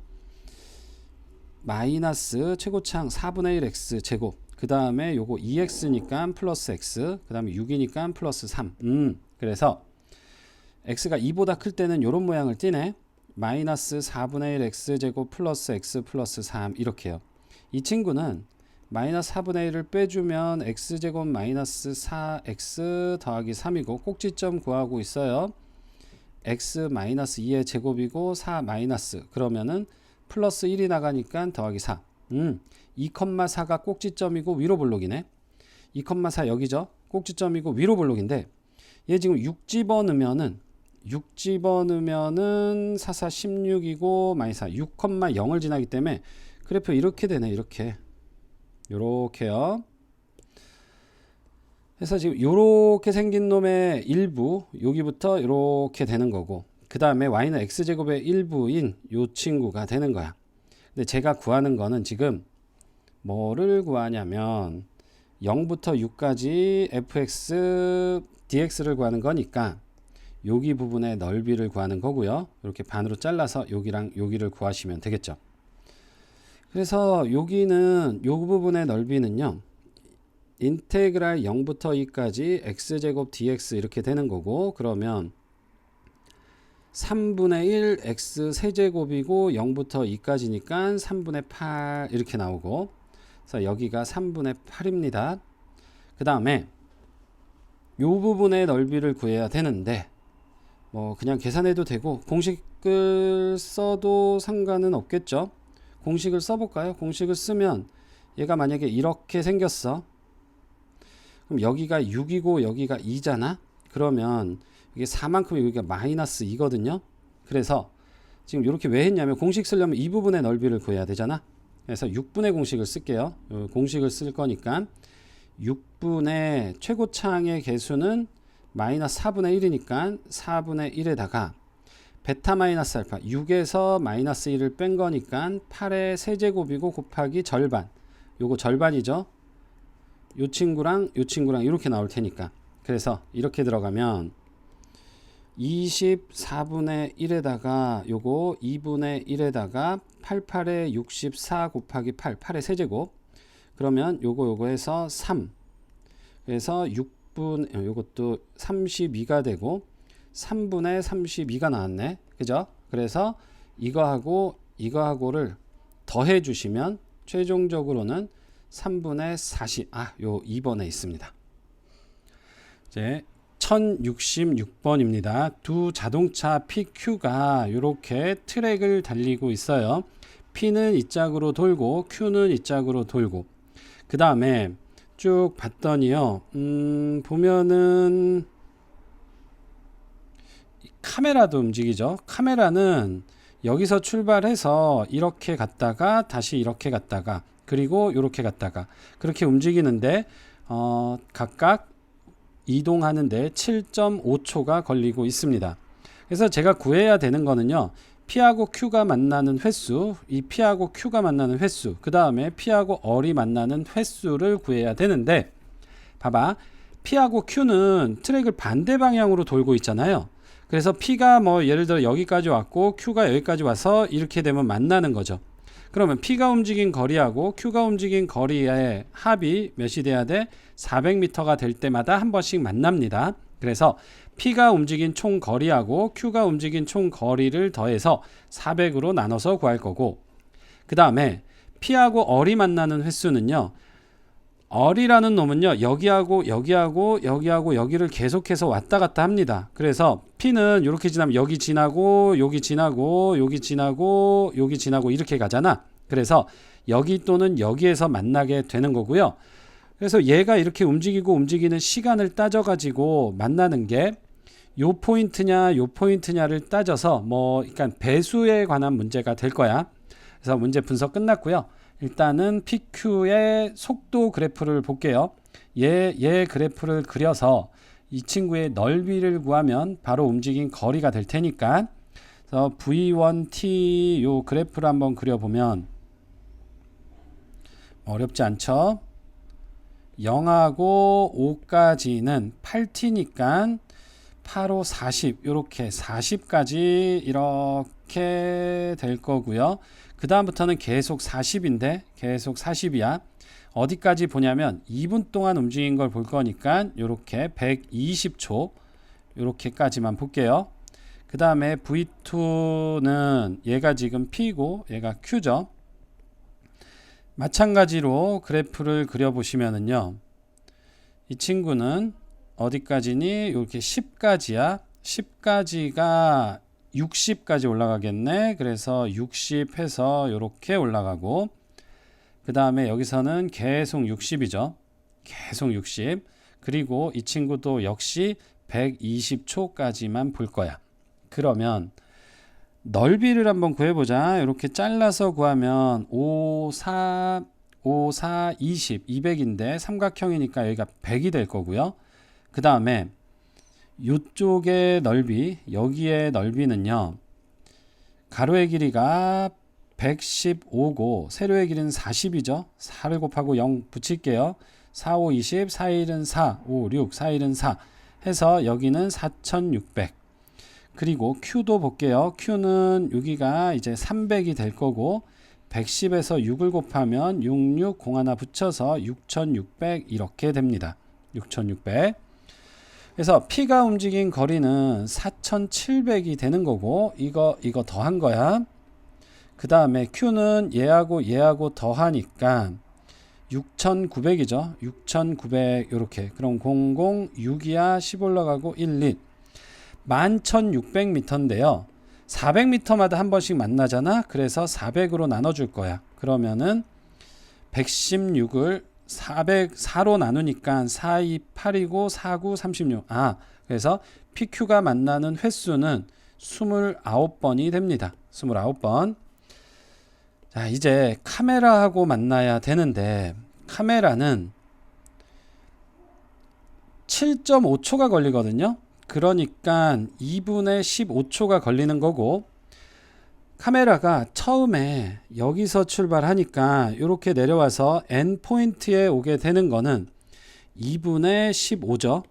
마이너스 최고창 4분의 1 x 제곱, 그 다음에 요거 2x니까 플러스 x, 그 다음에 6이니까 플러스 3. 그래서 x가 2보다 클 때는 요런 모양을 띠네. 마이너스 4분의 1 x 제곱 플러스 x 플러스 3 이렇게요. 이 친구는 마이너스 4분의 1을 빼주면 x제곱 마이너스 4x 더하기 3이고 꼭지점 구하고 있어요. x 마이너스 2의 제곱이고 4 마이너스, 그러면은 플러스 1이 나가니까 더하기 4. 2,4가 꼭지점이고 위로 볼록이네. 2,4 여기죠. 꼭지점이고 위로 볼록인데 얘 지금 6 집어넣으면은 4, 4, 16이고 마이너스 4, 6,0을 지나기 때문에 그래프 이렇게 되네. 요렇게요. 그래서 지금 요렇게 생긴 놈의 일부 여기부터 이렇게 되는 거고, 그 다음에 y는 x제곱의 일부인 요 친구가 되는 거야. 근데 제가 구하는 거는 지금 뭐를 구하냐면 0부터 6까지 fx dx를 구하는 거니까 여기 부분의 넓이를 구하는 거고요. 이렇게 반으로 잘라서 여기랑 여기를 구하시면 되겠죠. 그래서 여기는 요 부분의 넓이는요. 인테그랄 0부터 2까지 x제곱 dx 이렇게 되는 거고, 그러면 3분의 1 x 세제곱이고 0부터 2까지니까 3분의 8 이렇게 나오고, 그래서 여기가 3분의 8입니다. 그 다음에 요 부분의 넓이를 구해야 되는데 뭐 그냥 계산해도 되고 공식을 써도 상관은 없겠죠. 공식을 써볼까요? 공식을 쓰면 얘가 만약에 이렇게 생겼어. 그럼 여기가 6이고 여기가 2잖아. 그러면 이게 4만큼 여기가 마이너스 2거든요. 그래서 지금 이렇게 왜 했냐면 공식 쓰려면 이 부분의 넓이를 구해야 되잖아. 그래서 6분의 공식을 쓸게요. 공식을 쓸 거니까 6분의 최고차항의 개수는 마이너스 4분의 1이니까 4분의 1에다가 베타 마이너스 알파 6에서 마이너스 1을 뺀 거니까 8의 세제곱이고 곱하기 절반, 요거 절반이죠. 요 친구랑 이렇게 나올 테니까, 그래서 이렇게 들어가면 24분의 1에다가 요거 2분의 1에다가 88에 64 곱하기 8의 세제곱, 그러면 요거 해서 3, 그래서 6분 요것도 32가 되고 3분의 32가 나왔네, 그죠? 그래서 이거하고를 더해 주시면 최종적으로는 3분의 40, 요 2번에 있습니다. 이제 1066번입니다. 두 자동차 PQ가 이렇게 트랙을 달리고 있어요. P는 이 짝으로 돌고 Q는 이 짝으로 돌고, 그 다음에 쭉 봤더니요, 보면은 카메라도 움직이죠. 카메라는 여기서 출발해서 이렇게 갔다가 다시 이렇게 갔다가 그리고 이렇게 갔다가 그렇게 움직이는데 각각 이동하는데 7.5초가 걸리고 있습니다. 그래서 제가 구해야 되는 거는요, P하고 Q가 만나는 횟수, 이 P하고 Q가 만나는 횟수, 그 다음에 P하고 R이 만나는 횟수를 구해야 되는데, 봐봐, P하고 Q는 트랙을 반대 방향으로 돌고 있잖아요. 그래서 P가 뭐 예를 들어 여기까지 왔고 Q가 여기까지 와서 이렇게 되면 만나는 거죠. 그러면 P가 움직인 거리하고 Q가 움직인 거리의 합이 몇이 돼야 돼? 400m가 될 때마다 한 번씩 만납니다. 그래서 P가 움직인 총 거리하고 Q가 움직인 총 거리를 더해서 400으로 나눠서 구할 거고, 그 다음에 P하고 R이 만나는 횟수는요, R이라는 놈은요, 여기하고 여기를 계속해서 왔다 갔다 합니다. 그래서 P는 이렇게 지나면 여기 지나고 여기 지나고 여기 지나고 여기 지나고 이렇게 가잖아. 그래서 여기 또는 여기에서 만나게 되는 거고요. 그래서 얘가 이렇게 움직이는 시간을 따져 가지고 만나는 게 요 포인트냐 요 포인트냐를 따져서 뭐 그러니까 배수에 관한 문제가 될 거야. 그래서 문제 분석 끝났고요. 일단은 PQ의 속도 그래프를 볼게요. 얘 그래프를 그려서 이 친구의 넓이를 구하면 바로 움직인 거리가 될 테니까, 그래서 V1T 요 그래프를 한번 그려보면 어렵지 않죠? 0하고 5까지는 8T니까 8, 5, 40 이렇게 40까지 이렇게 될 거고요. 그 다음부터는 계속 40인데 계속 40이야. 어디까지 보냐면 2분 동안 움직인 걸 볼 거니까 이렇게 120초 이렇게까지만 볼게요. 그 다음에 V2는 얘가 지금 P고 얘가 Q죠. 마찬가지로 그래프를 그려보시면은요, 이 친구는 어디까지니? 이렇게 10까지야. 10까지가 60까지 올라가겠네. 그래서 60 해서 이렇게 올라가고, 그 다음에 여기서는 계속 60이죠. 계속 60. 그리고 이 친구도 역시 120초까지만 볼 거야. 그러면 넓이를 한번 구해보자. 이렇게 잘라서 구하면 5, 4, 20, 200인데 삼각형이니까 여기가 100이 될 거고요. 그 다음에 이쪽의 넓이, 여기의 넓이는요, 가로의 길이가 115고 세로의 길이는 40이죠. 4를 곱하고 0 붙일게요. 4, 5, 20, 4, 1은 4, 5, 6, 4, 1은 4. 해서 여기는 4600. 그리고 Q도 볼게요. Q는 여기가 이제 300이 될 거고 110에서 6을 곱하면 660 하나 붙여서 6600 이렇게 됩니다. 6600. 그래서 P가 움직인 거리는 4700이 되는 거고 이거 더한 거야. 그 다음에 Q는 얘하고 더하니까 6900이죠. 6900 이렇게. 그럼 006이야 10 올라가고 11. 11600m인데요. 400m마다 한 번씩 만나잖아. 그래서 400으로 나눠줄 거야. 그러면은 116을 404로 나누니까 4, 2, 8이고 4, 9, 36. 그래서 PQ가 만나는 횟수는 29번이 됩니다. 29번. 자, 이제 카메라하고 만나야 되는데 카메라는 7.5초가 걸리거든요. 그러니까 2분의 15초가 걸리는 거고 카메라가 처음에 여기서 출발하니까 이렇게 내려와서 N포인트에 오게 되는 거는 2분의 15죠.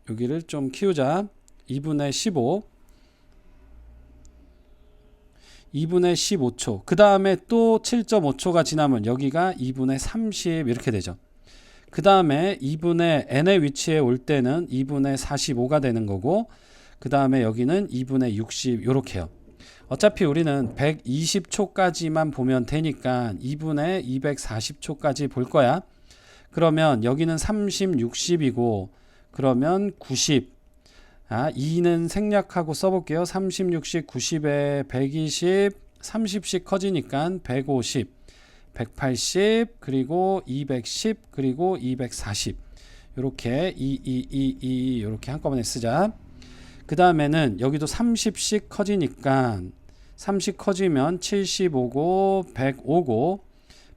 여기를 좀 키우자. 2분의 15 2분의 15초. 그 다음에 또 7.5초가 지나면 여기가 2분의 30 이렇게 되죠. 그 다음에 2분의 n의 위치에 올 때는 2분의 45가 되는 거고 그 다음에 여기는 2분의 60 이렇게요. 어차피 우리는 120초까지만 보면 되니까 2분의 240초까지 볼 거야. 그러면 여기는 30, 60이고 그러면 90. 2는 생략하고 써볼게요. 30, 60, 90에 120, 30씩 커지니까 150, 180, 그리고 210, 그리고 240. 이렇게 2 이렇게 한꺼번에 쓰자. 그 다음에는 여기도 30씩 커지니까 30 커지면 75고 105고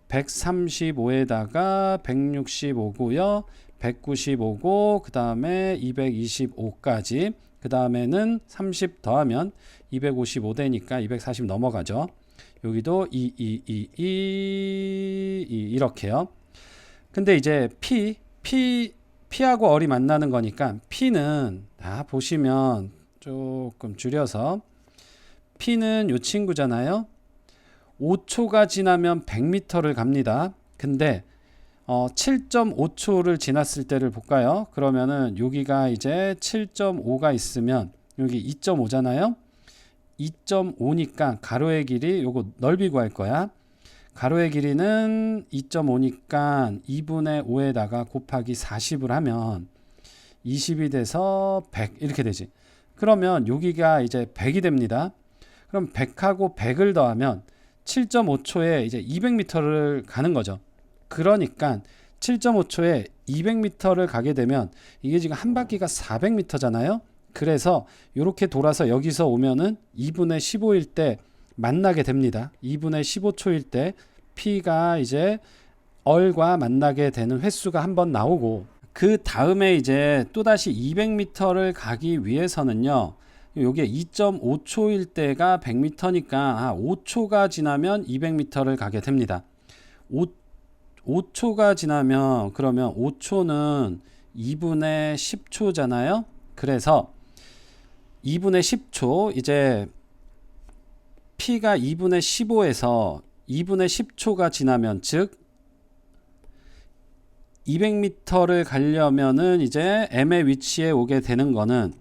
135에다가 165고요. 195고 그 다음에 225까지 그 다음에는 30 더하면 255 되니까 240 넘어가죠. 여기도 2 이렇게요. 근데 이제 P하고 얼이 만나는 거니까 P는 보시면 조금 줄여서 P는 요 친구잖아요. 5초가 지나면 100m를 갑니다. 근데 7.5초를 지났을 때를 볼까요? 그러면은 여기가 이제 7.5가 있으면 여기 2.5잖아요. 2.5니까 가로의 길이 요거 넓이 구할 거야. 가로의 길이는 2.5니까 2분의 5에다가 곱하기 40을 하면 20이 돼서 100 이렇게 되지. 그러면 여기가 이제 100이 됩니다. 그럼 100하고 100을 더하면 7.5초에 이제 200m를 가는 거죠. 그러니까 7.5초에 200m를 가게 되면 이게 지금 한 바퀴가 400m잖아요. 그래서 이렇게 돌아서 여기서 오면은 2분의 15일 때 만나게 됩니다. 2분의 15초일 때 P가 이제 얼과 만나게 되는 횟수가 한번 나오고 그 다음에 이제 또다시 200m를 가기 위해서는요. 요게 2.5초일 때가 100m니까 5초가 지나면 200m를 가게 됩니다. 5초가 지나면 그러면 5초는 2분의 10초잖아요. 그래서 2분의 10초 이제 P가 2분의 15에서 2분의 10초가 지나면 즉 200m를 가려면은 이제 M의 위치에 오게 되는 거는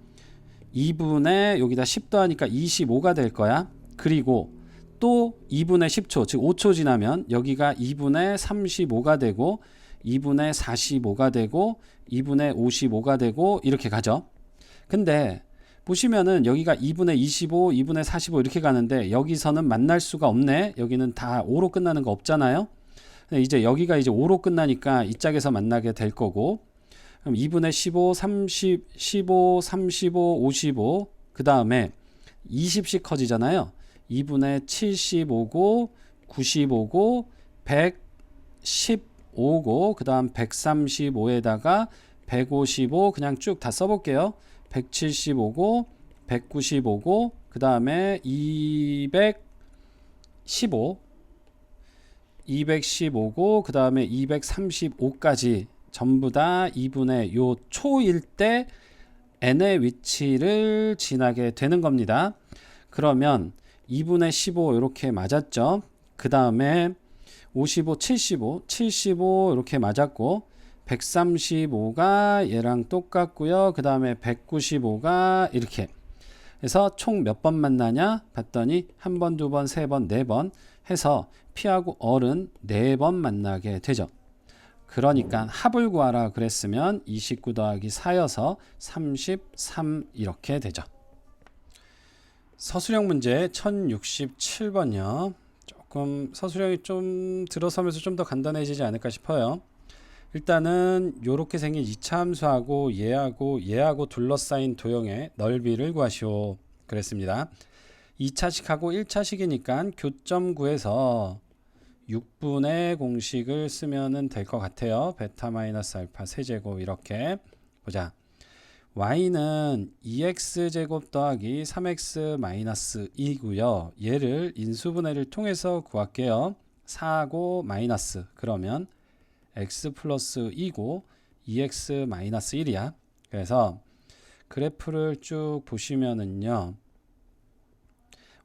2분의 여기다 10 더하니까 25가 될 거야. 그리고 또 2분의 10초 즉 5초 지나면 여기가 2분의 35가 되고 2분의 45가 되고 2분의 55가 되고 이렇게 가죠. 근데 보시면은 여기가 2분의 25, 2분의 45 이렇게 가는데 여기서는 만날 수가 없네. 여기는 다 5로 끝나는 거 없잖아요. 이제 여기가 이제 5로 끝나니까 이 짝에서 만나게 될 거고 그럼 2분의 15, 30, 15, 35, 55 그 다음에 20씩 커지잖아요. 2분의 75고 95고 115고 그 다음 135에다가 155 그냥 쭉 다 써볼게요. 175고 195고 그 다음에 215 215고 그 다음에 235까지 전부 다 2분의 요 초일 때 n의 위치를 지나게 되는 겁니다. 그러면 2분의 15 이렇게 맞았죠. 그 다음에 55, 75 이렇게 맞았고 135가 얘랑 똑같고요. 그 다음에 195가 이렇게 해서 총 몇 번 만나냐 봤더니 한 번, 두 번, 세 번, 네 번 해서 P하고 R은 4번 만나게 되죠. 그러니까 합을 구하라 그랬으면 29 더하기 4여서 33 이렇게 되죠. 서술형 문제 1067번요. 조금 서술형이 좀 들어서면서 좀 더 간단해지지 않을까 싶어요. 일단은 이렇게 생긴 2차 함수하고 얘하고 둘러싸인 도형의 넓이를 구하시오 그랬습니다. 2차식하고 1차식이니까 교점 구해서 6분의 공식을 쓰면 될 것 같아요. 베타 마이너스 알파 세제곱 이렇게 보자. y는 2x제곱 더하기 3x 마이너스 2고요. 얘를 인수분해를 통해서 구할게요. 4하고 마이너스 그러면 x 플러스 2고 2x 마이너스 1이야. 그래서 그래프를 쭉 보시면은요.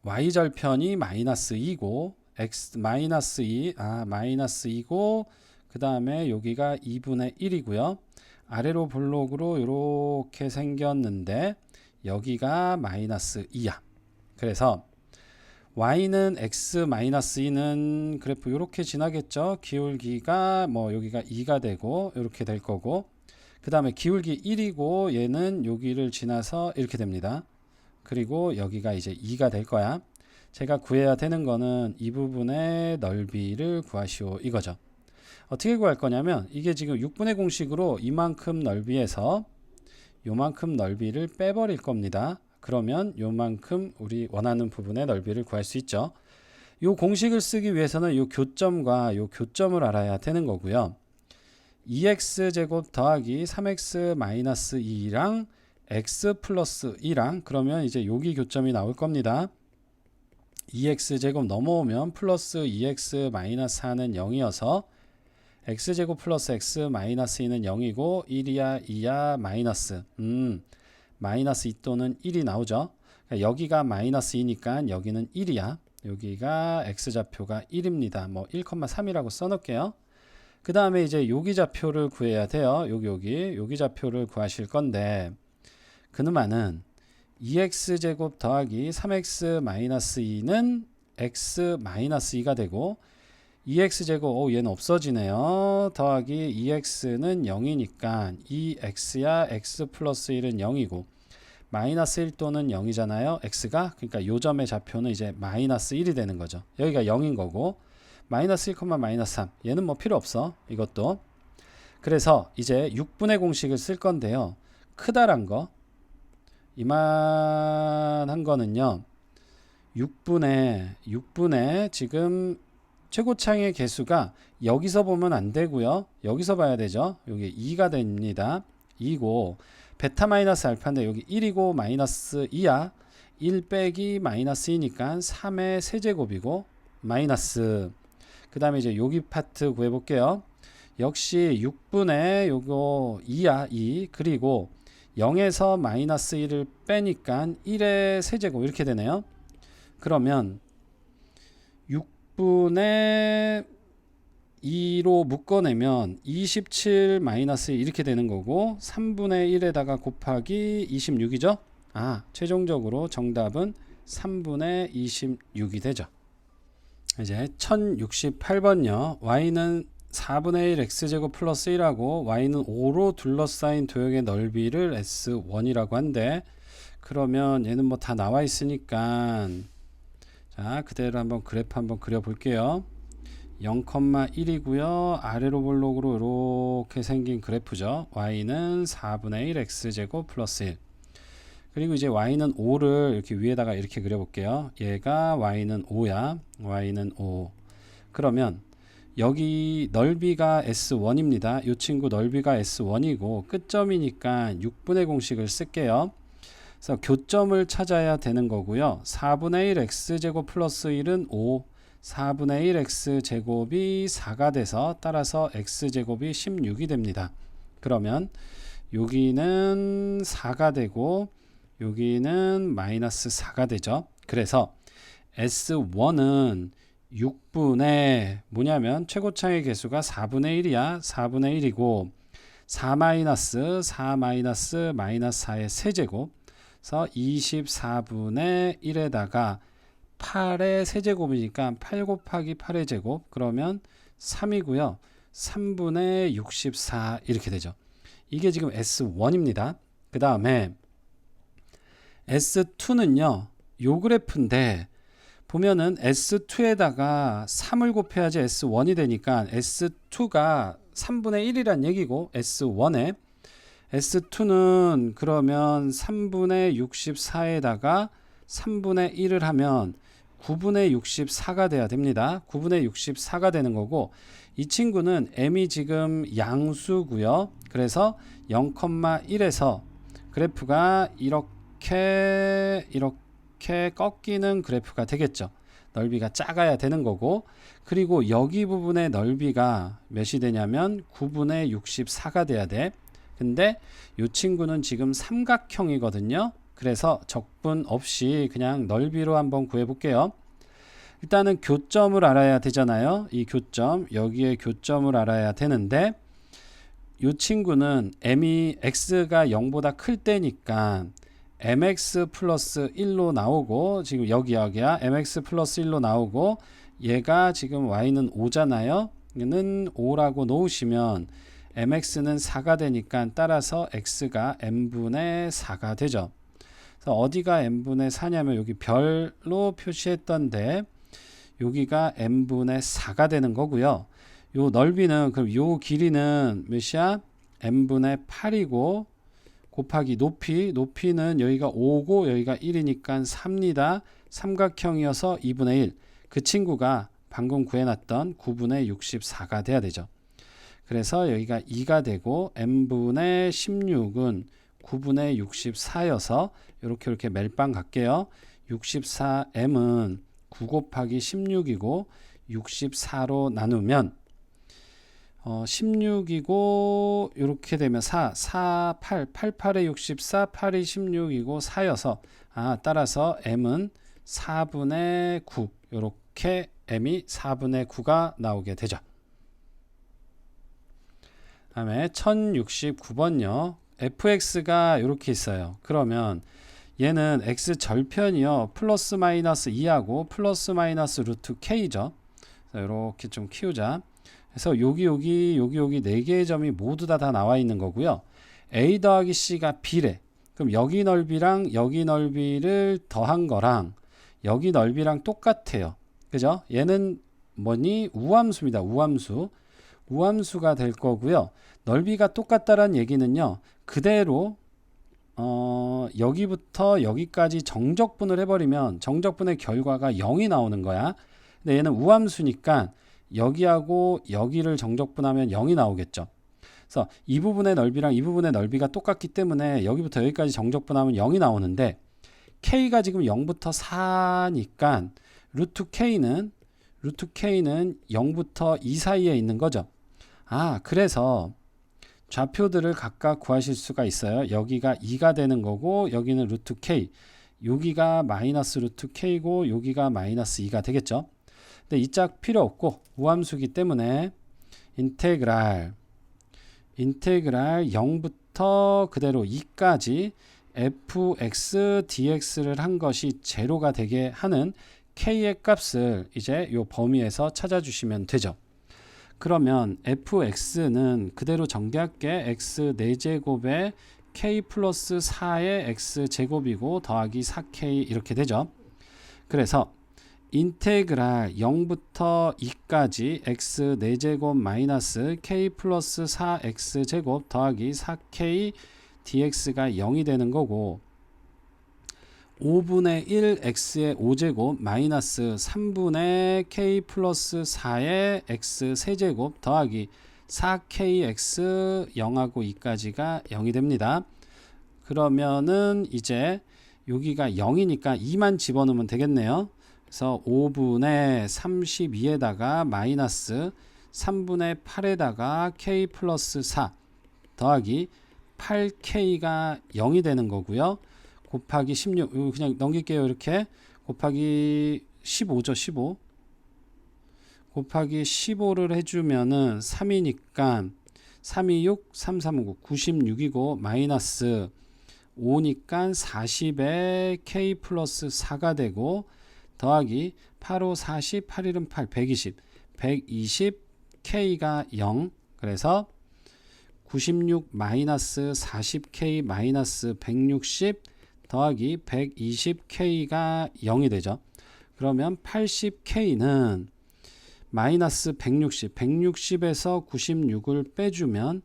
y절편이 마이너스 2고 x 마이너스 2고 그 다음에 여기가 2분의 1이고요. 아래로 볼록으로 이렇게 생겼는데 여기가 마이너스 2야. 그래서 y는 x 마이너스 2는 그래프 이렇게 지나겠죠. 기울기가 뭐 여기가 2가 되고 이렇게 될 거고 그 다음에 기울기 1이고 얘는 여기를 지나서 이렇게 됩니다. 그리고 여기가 이제 2가 될 거야. 제가 구해야 되는 거는 이 부분의 넓이를 구하시오 이거죠. 어떻게 구할 거냐면 이게 지금 6분의 공식으로 이만큼 넓이에서 요만큼 넓이를 빼버릴 겁니다. 그러면 요만큼 우리 원하는 부분의 넓이를 구할 수 있죠. 요 공식을 쓰기 위해서는 요 교점과 요 교점을 알아야 되는 거고요. 2x제곱 더하기 3x 마이너스 2랑 x 플러스 2랑 그러면 이제 여기 교점이 나올 겁니다. 2x제곱 넘어오면 플러스 2x 마이너스 4는 0이어서 x제곱 플러스 x 마이너스 2는 0이고 1이야 2야 마이너스 마이너스 2 또는 1이 나오죠. 그러니까 여기가 마이너스 2니까 여기는 1이야. 여기가 x좌표가 1입니다. 뭐 1,3이라고 써놓을게요. 그 다음에 이제 여기 좌표를 구해야 돼요. 여기 좌표를 구하실 건데 그놈아는 2x제곱 더하기 3x 마이너스 2는 x 마이너스 2가 되고 2x제곱 얘는 없어지네요. 더하기 2x는 0이니까 2x야 x 플러스 1은 0이고 마이너스 1 또는 0이잖아요. x가 그러니까 요 점의 좌표는 이제 마이너스 1이 되는 거죠. 여기가 0인 거고 마이너스 1, 마이너스 3 얘는 뭐 필요 없어. 이것도 그래서 이제 6분의 공식을 쓸 건데요. 크다란 거 이만한 거는요 6분의 지금 최고창의 개수가 여기서 보면 안 되고요 여기서 봐야 되죠. 여기 2가 됩니다. 2고 베타 마이너스 알파인데 여기 1이고 마이너스 2야. 1 빼기 마이너스 2니까 3의 세제곱이고 마이너스 그 다음에 이제 여기 파트 구해볼게요. 역시 6분의 요거 2야 2 그리고 0에서 마이너스 1을 빼니까 1의 세제곱 이렇게 되네요. 그러면 6분의 2로 묶어내면 27 마이너스 이렇게 되는 거고 3분의 1에다가 곱하기 26이죠. 최종적으로 정답은 3분의 26이 되죠. 이제 1068번요. y는 4분의 1 x제곱 플러스 1하고 y는 5로 둘러싸인 도형의 넓이를 S1이라고 한데 그러면 얘는 뭐 다 나와 있으니까 자 그대로 한번 그래프 한번 그려 볼게요. 0,1이고요. 아래로 볼록으로 이렇게 생긴 그래프죠. y는 4분의 1 x제곱 플러스 1 그리고 이제 y는 5를 이렇게 위에다가 이렇게 그려볼게요. 얘가 y는 5야. y는 5 그러면 여기 넓이가 S1입니다. 이 친구 넓이가 S1이고 끝점이니까 6분의 공식을 쓸게요. 그래서 교점을 찾아야 되는 거고요. 4분의 1 x제곱 플러스 1은 5 4분의 1 x제곱이 4가 돼서 따라서 x제곱이 16이 됩니다. 그러면 여기는 4가 되고 여기는 마이너스 4가 되죠. 그래서 S1은 6분의 뭐냐면 최고차의 개수가 4분의 1이야. 4분의 1이고 4 마이너스 4 마이너스 마이너스 4의 세제곱 그래서 24분의 1에다가 8의 세제곱이니까 8 곱하기 8의 제곱 그러면 3이고요. 3분의 64 이렇게 되죠. 이게 지금 S1입니다. 그 다음에 S2는요. 요 그래프인데 보면은 S2에다가 3을 곱해야지 S1이 되니까 S2가 3분의 1이란 얘기고 S1에 S2는 그러면 3분의 64에다가 3분의 1을 하면 9분의 64가 돼야 됩니다. 9분의 64가 되는 거고 이 친구는 m이 지금 양수고요. 그래서 0,1에서 그래프가 이렇게 꺾이는 그래프가 되겠죠. 넓이가 작아야 되는 거고 그리고 여기 부분의 넓이가 몇이 되냐면 9분의 64가 돼야 돼. 근데 이 친구는 지금 삼각형이거든요. 그래서 적분 없이 그냥 넓이로 한번 구해 볼게요. 일단은 교점을 알아야 되잖아요. 이 교점, 여기에 교점을 알아야 되는데 이 친구는 m이 x가 0보다 클 때니까 mx 플러스 1로 나오고 지금 여기야 mx 플러스 1로 나오고 얘가 지금 y는 5잖아요. 얘는 5라고 놓으시면 mx는 4가 되니까 따라서 x가 m분의 4가 되죠. 그래서 어디가 m분의 4냐면 여기 별로 표시했던데 여기가 m분의 4가 되는 거고요. 요 넓이는 그럼 요 길이는 몇이야? m분의 8이고 곱하기 높이는 여기가 5고 여기가 1이니까 3입니다. 삼각형이어서 2분의 1. 그 친구가 방금 구해놨던 9분의 64가 돼야 되죠. 그래서 여기가 2가 되고 m분의 16은 9분의 64여서 이렇게 멜빵 갈게요. 64m은 9 곱하기 16이고 64로 나누면 16이고 이렇게 되면 4, 8에 64, 8이 16이고 4여서 따라서 m은 4분의 9 이렇게 m이 4분의 9가 나오게 되죠. 다음에 1069번요. fx가 이렇게 있어요. 그러면 얘는 x 절편이요. 플러스 마이너스 2하고 플러스 마이너스 루트 k죠. 이렇게 좀 키우자. 그래서 여기 4개의 점이 모두 다 나와 있는 거고요. a 더하기 c가 b래. 그럼 여기 넓이랑 여기 넓이를 더한 거랑 여기 넓이랑 똑같아요. 그죠? 얘는 뭐니? 우함수입니다. 우함수가 될 거고요. 넓이가 똑같다란 얘기는요. 그대로 여기부터 여기까지 정적분을 해버리면 정적분의 결과가 0이 나오는 거야. 근데 얘는 우함수니까 여기하고 여기를 정적분하면 0이 나오겠죠. 그래서 이 부분의 넓이랑 이 부분의 넓이가 똑같기 때문에 여기부터 여기까지 정적분하면 0이 나오는데 k가 지금 0부터 4니까 루트 K는 0부터 2 사이에 있는 거죠. 그래서 좌표들을 각각 구하실 수가 있어요. 여기가 2가 되는 거고 여기는 루트 K, 여기가 마이너스 루트 K고 여기가 마이너스 2가 되겠죠. 근데 이 짝 필요 없고 우함수기 때문에 인테그랄 0부터 그대로 2까지 fx dx를 한 것이 제로가 되게 하는 k의 값을 이제 이 범위에서 찾아주시면 되죠. 그러면 fx는 그대로 전개할게. x 4제곱에 k 플러스 4의 x제곱이고 더하기 4k 이렇게 되죠. 그래서 인테그랄 0부터 2까지 x 4제곱 마이너스 k 플러스 4x제곱 더하기 4k dx가 0이 되는 거고 5분의 1 x의 5제곱 마이너스 3분의 k 플러스 4의 x 세제곱 더하기 4kx 0하고 2까지가 0이 됩니다. 그러면은 이제 여기가 0이니까 2만 집어넣으면 되겠네요. 그래서 5분의 32에다가 마이너스 3분의 8에다가 k 플러스 4 더하기 8K가 0이 되는 거고요. 곱하기 16, 이거 그냥 넘길게요. 이렇게 곱하기 15죠. 15 곱하기 15를 해주면은 3이니까 326, 3359, 96이고 마이너스 5니까 40에 K 플러스 4가 되고 더하기 85, 40, 81은 8, 120, 120 K가 0. 그래서 96 마이너스 40K 마이너스 160 더하기 120K가 0이 되죠. 그러면 80K는 마이너스 160, 160에서 96을 빼주면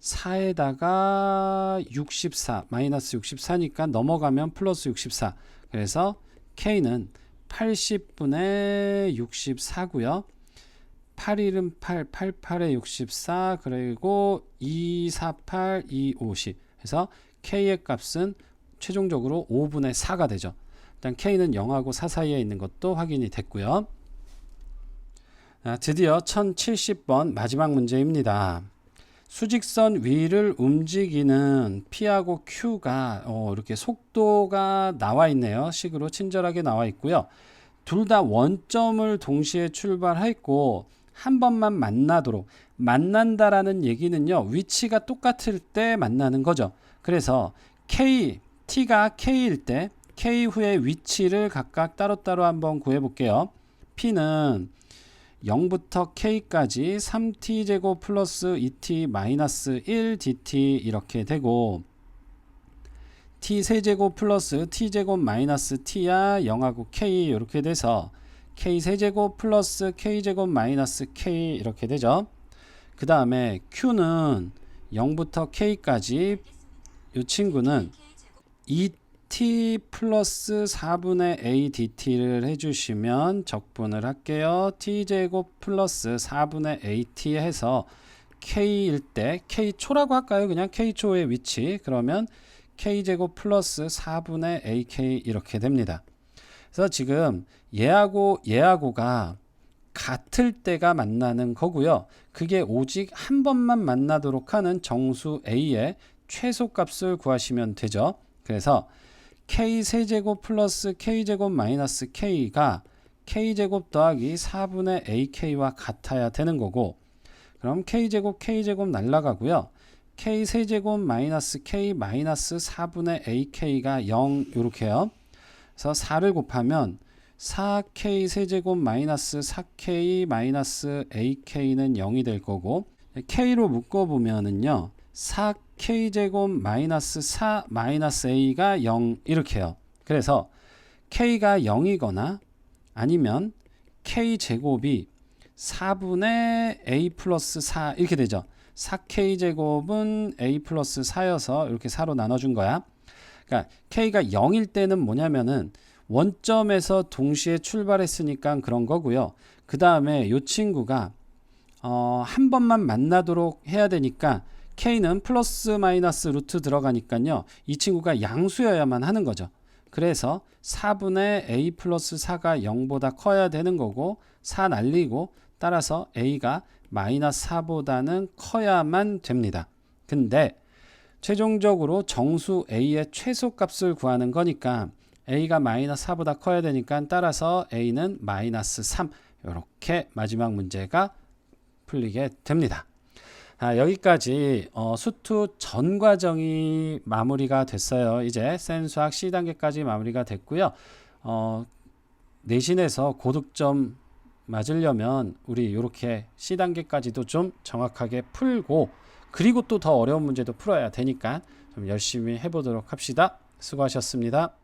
4에다가 64, 마이너스 64니까 넘어가면 플러스 64. 그래서 K는 80분의 64고요. 8일은 8, 88에 64, 그리고 248, 250. 그래서 K의 값은 최종적으로 5분의 4가 되죠. 일단 K는 0하고 4 사이에 있는 것도 확인이 됐고요. 드디어 1070번 마지막 문제입니다. 수직선 위를 움직이는 P하고 Q가 이렇게 속도가 나와 있네요. 식으로 친절하게 나와 있고요. 둘 다 원점을 동시에 출발했고 한 번만 만나도록, 만난다라는 얘기는요, 위치가 똑같을 때 만나는 거죠. 그래서 T가 K일 때 K 후의 위치를 각각 따로따로 한번 구해 볼게요. P는 0부터 K까지 3t제곱 플러스 2t 마이너스 1dt 이렇게 되고, t 세제곱 플러스 t제곱 마이너스 t야 0하고 k 이렇게 돼서 k 세제곱 플러스 k제곱 마이너스 k 이렇게 되죠. 그 다음에 q는 0부터 k까지, 이 친구는 2t 플러스 4분의 a dt를 해주시면 적분을 할게요. t제곱 플러스 4분의 at 해서 k일 때, k초라고 할까요? 그냥 k초의 위치. 그러면 k제곱 플러스 4분의 ak 이렇게 됩니다. 그래서 지금 얘하고가 같을 때가 만나는 거고요. 그게 오직 한 번만 만나도록 하는 정수 a의 최소값을 구하시면 되죠. 그래서 k 세제곱 플러스 k제곱 마이너스 k가 k제곱 더하기 4분의 ak와 같아야 되는 거고, 그럼 k제곱 날라가고요. k 세제곱 마이너스 k 마이너스 4분의 ak가 0 이렇게요. 그래서 4를 곱하면 4k 세제곱 마이너스 4k 마이너스 ak는 0이 될 거고, k로 묶어보면은요 4k제곱 마이너스 4 마이너스 a가 0 이렇게요. 그래서 k가 0이거나 아니면 k제곱이 4분의 a 플러스 4 이렇게 되죠. 4k제곱은 a 플러스 4여서 이렇게 4로 나눠준 거야. 그러니까 k가 0일 때는 뭐냐면은 원점에서 동시에 출발했으니까 그런 거고요. 그 다음에 이 친구가 한 번만 만나도록 해야 되니까 k는 플러스 마이너스 루트 들어가니까요. 이 친구가 양수여야만 하는 거죠. 그래서 4분의 a 플러스 4가 0보다 커야 되는 거고, 4 날리고 따라서 a가 마이너스 4보다는 커야만 됩니다. 근데 최종적으로 정수 a의 최소값을 구하는 거니까 a가 마이너스 4보다 커야 되니까 따라서 a는 마이너스 3, 이렇게 마지막 문제가 풀리게 됩니다. 여기까지 수투 전 과정이 마무리가 됐어요. 이제 센수학 C단계까지 마무리가 됐고요. 내신에서 고득점 맞으려면 우리 이렇게 C단계까지도 좀 정확하게 풀고, 그리고 또 더 어려운 문제도 풀어야 되니까 좀 열심히 해보도록 합시다. 수고하셨습니다.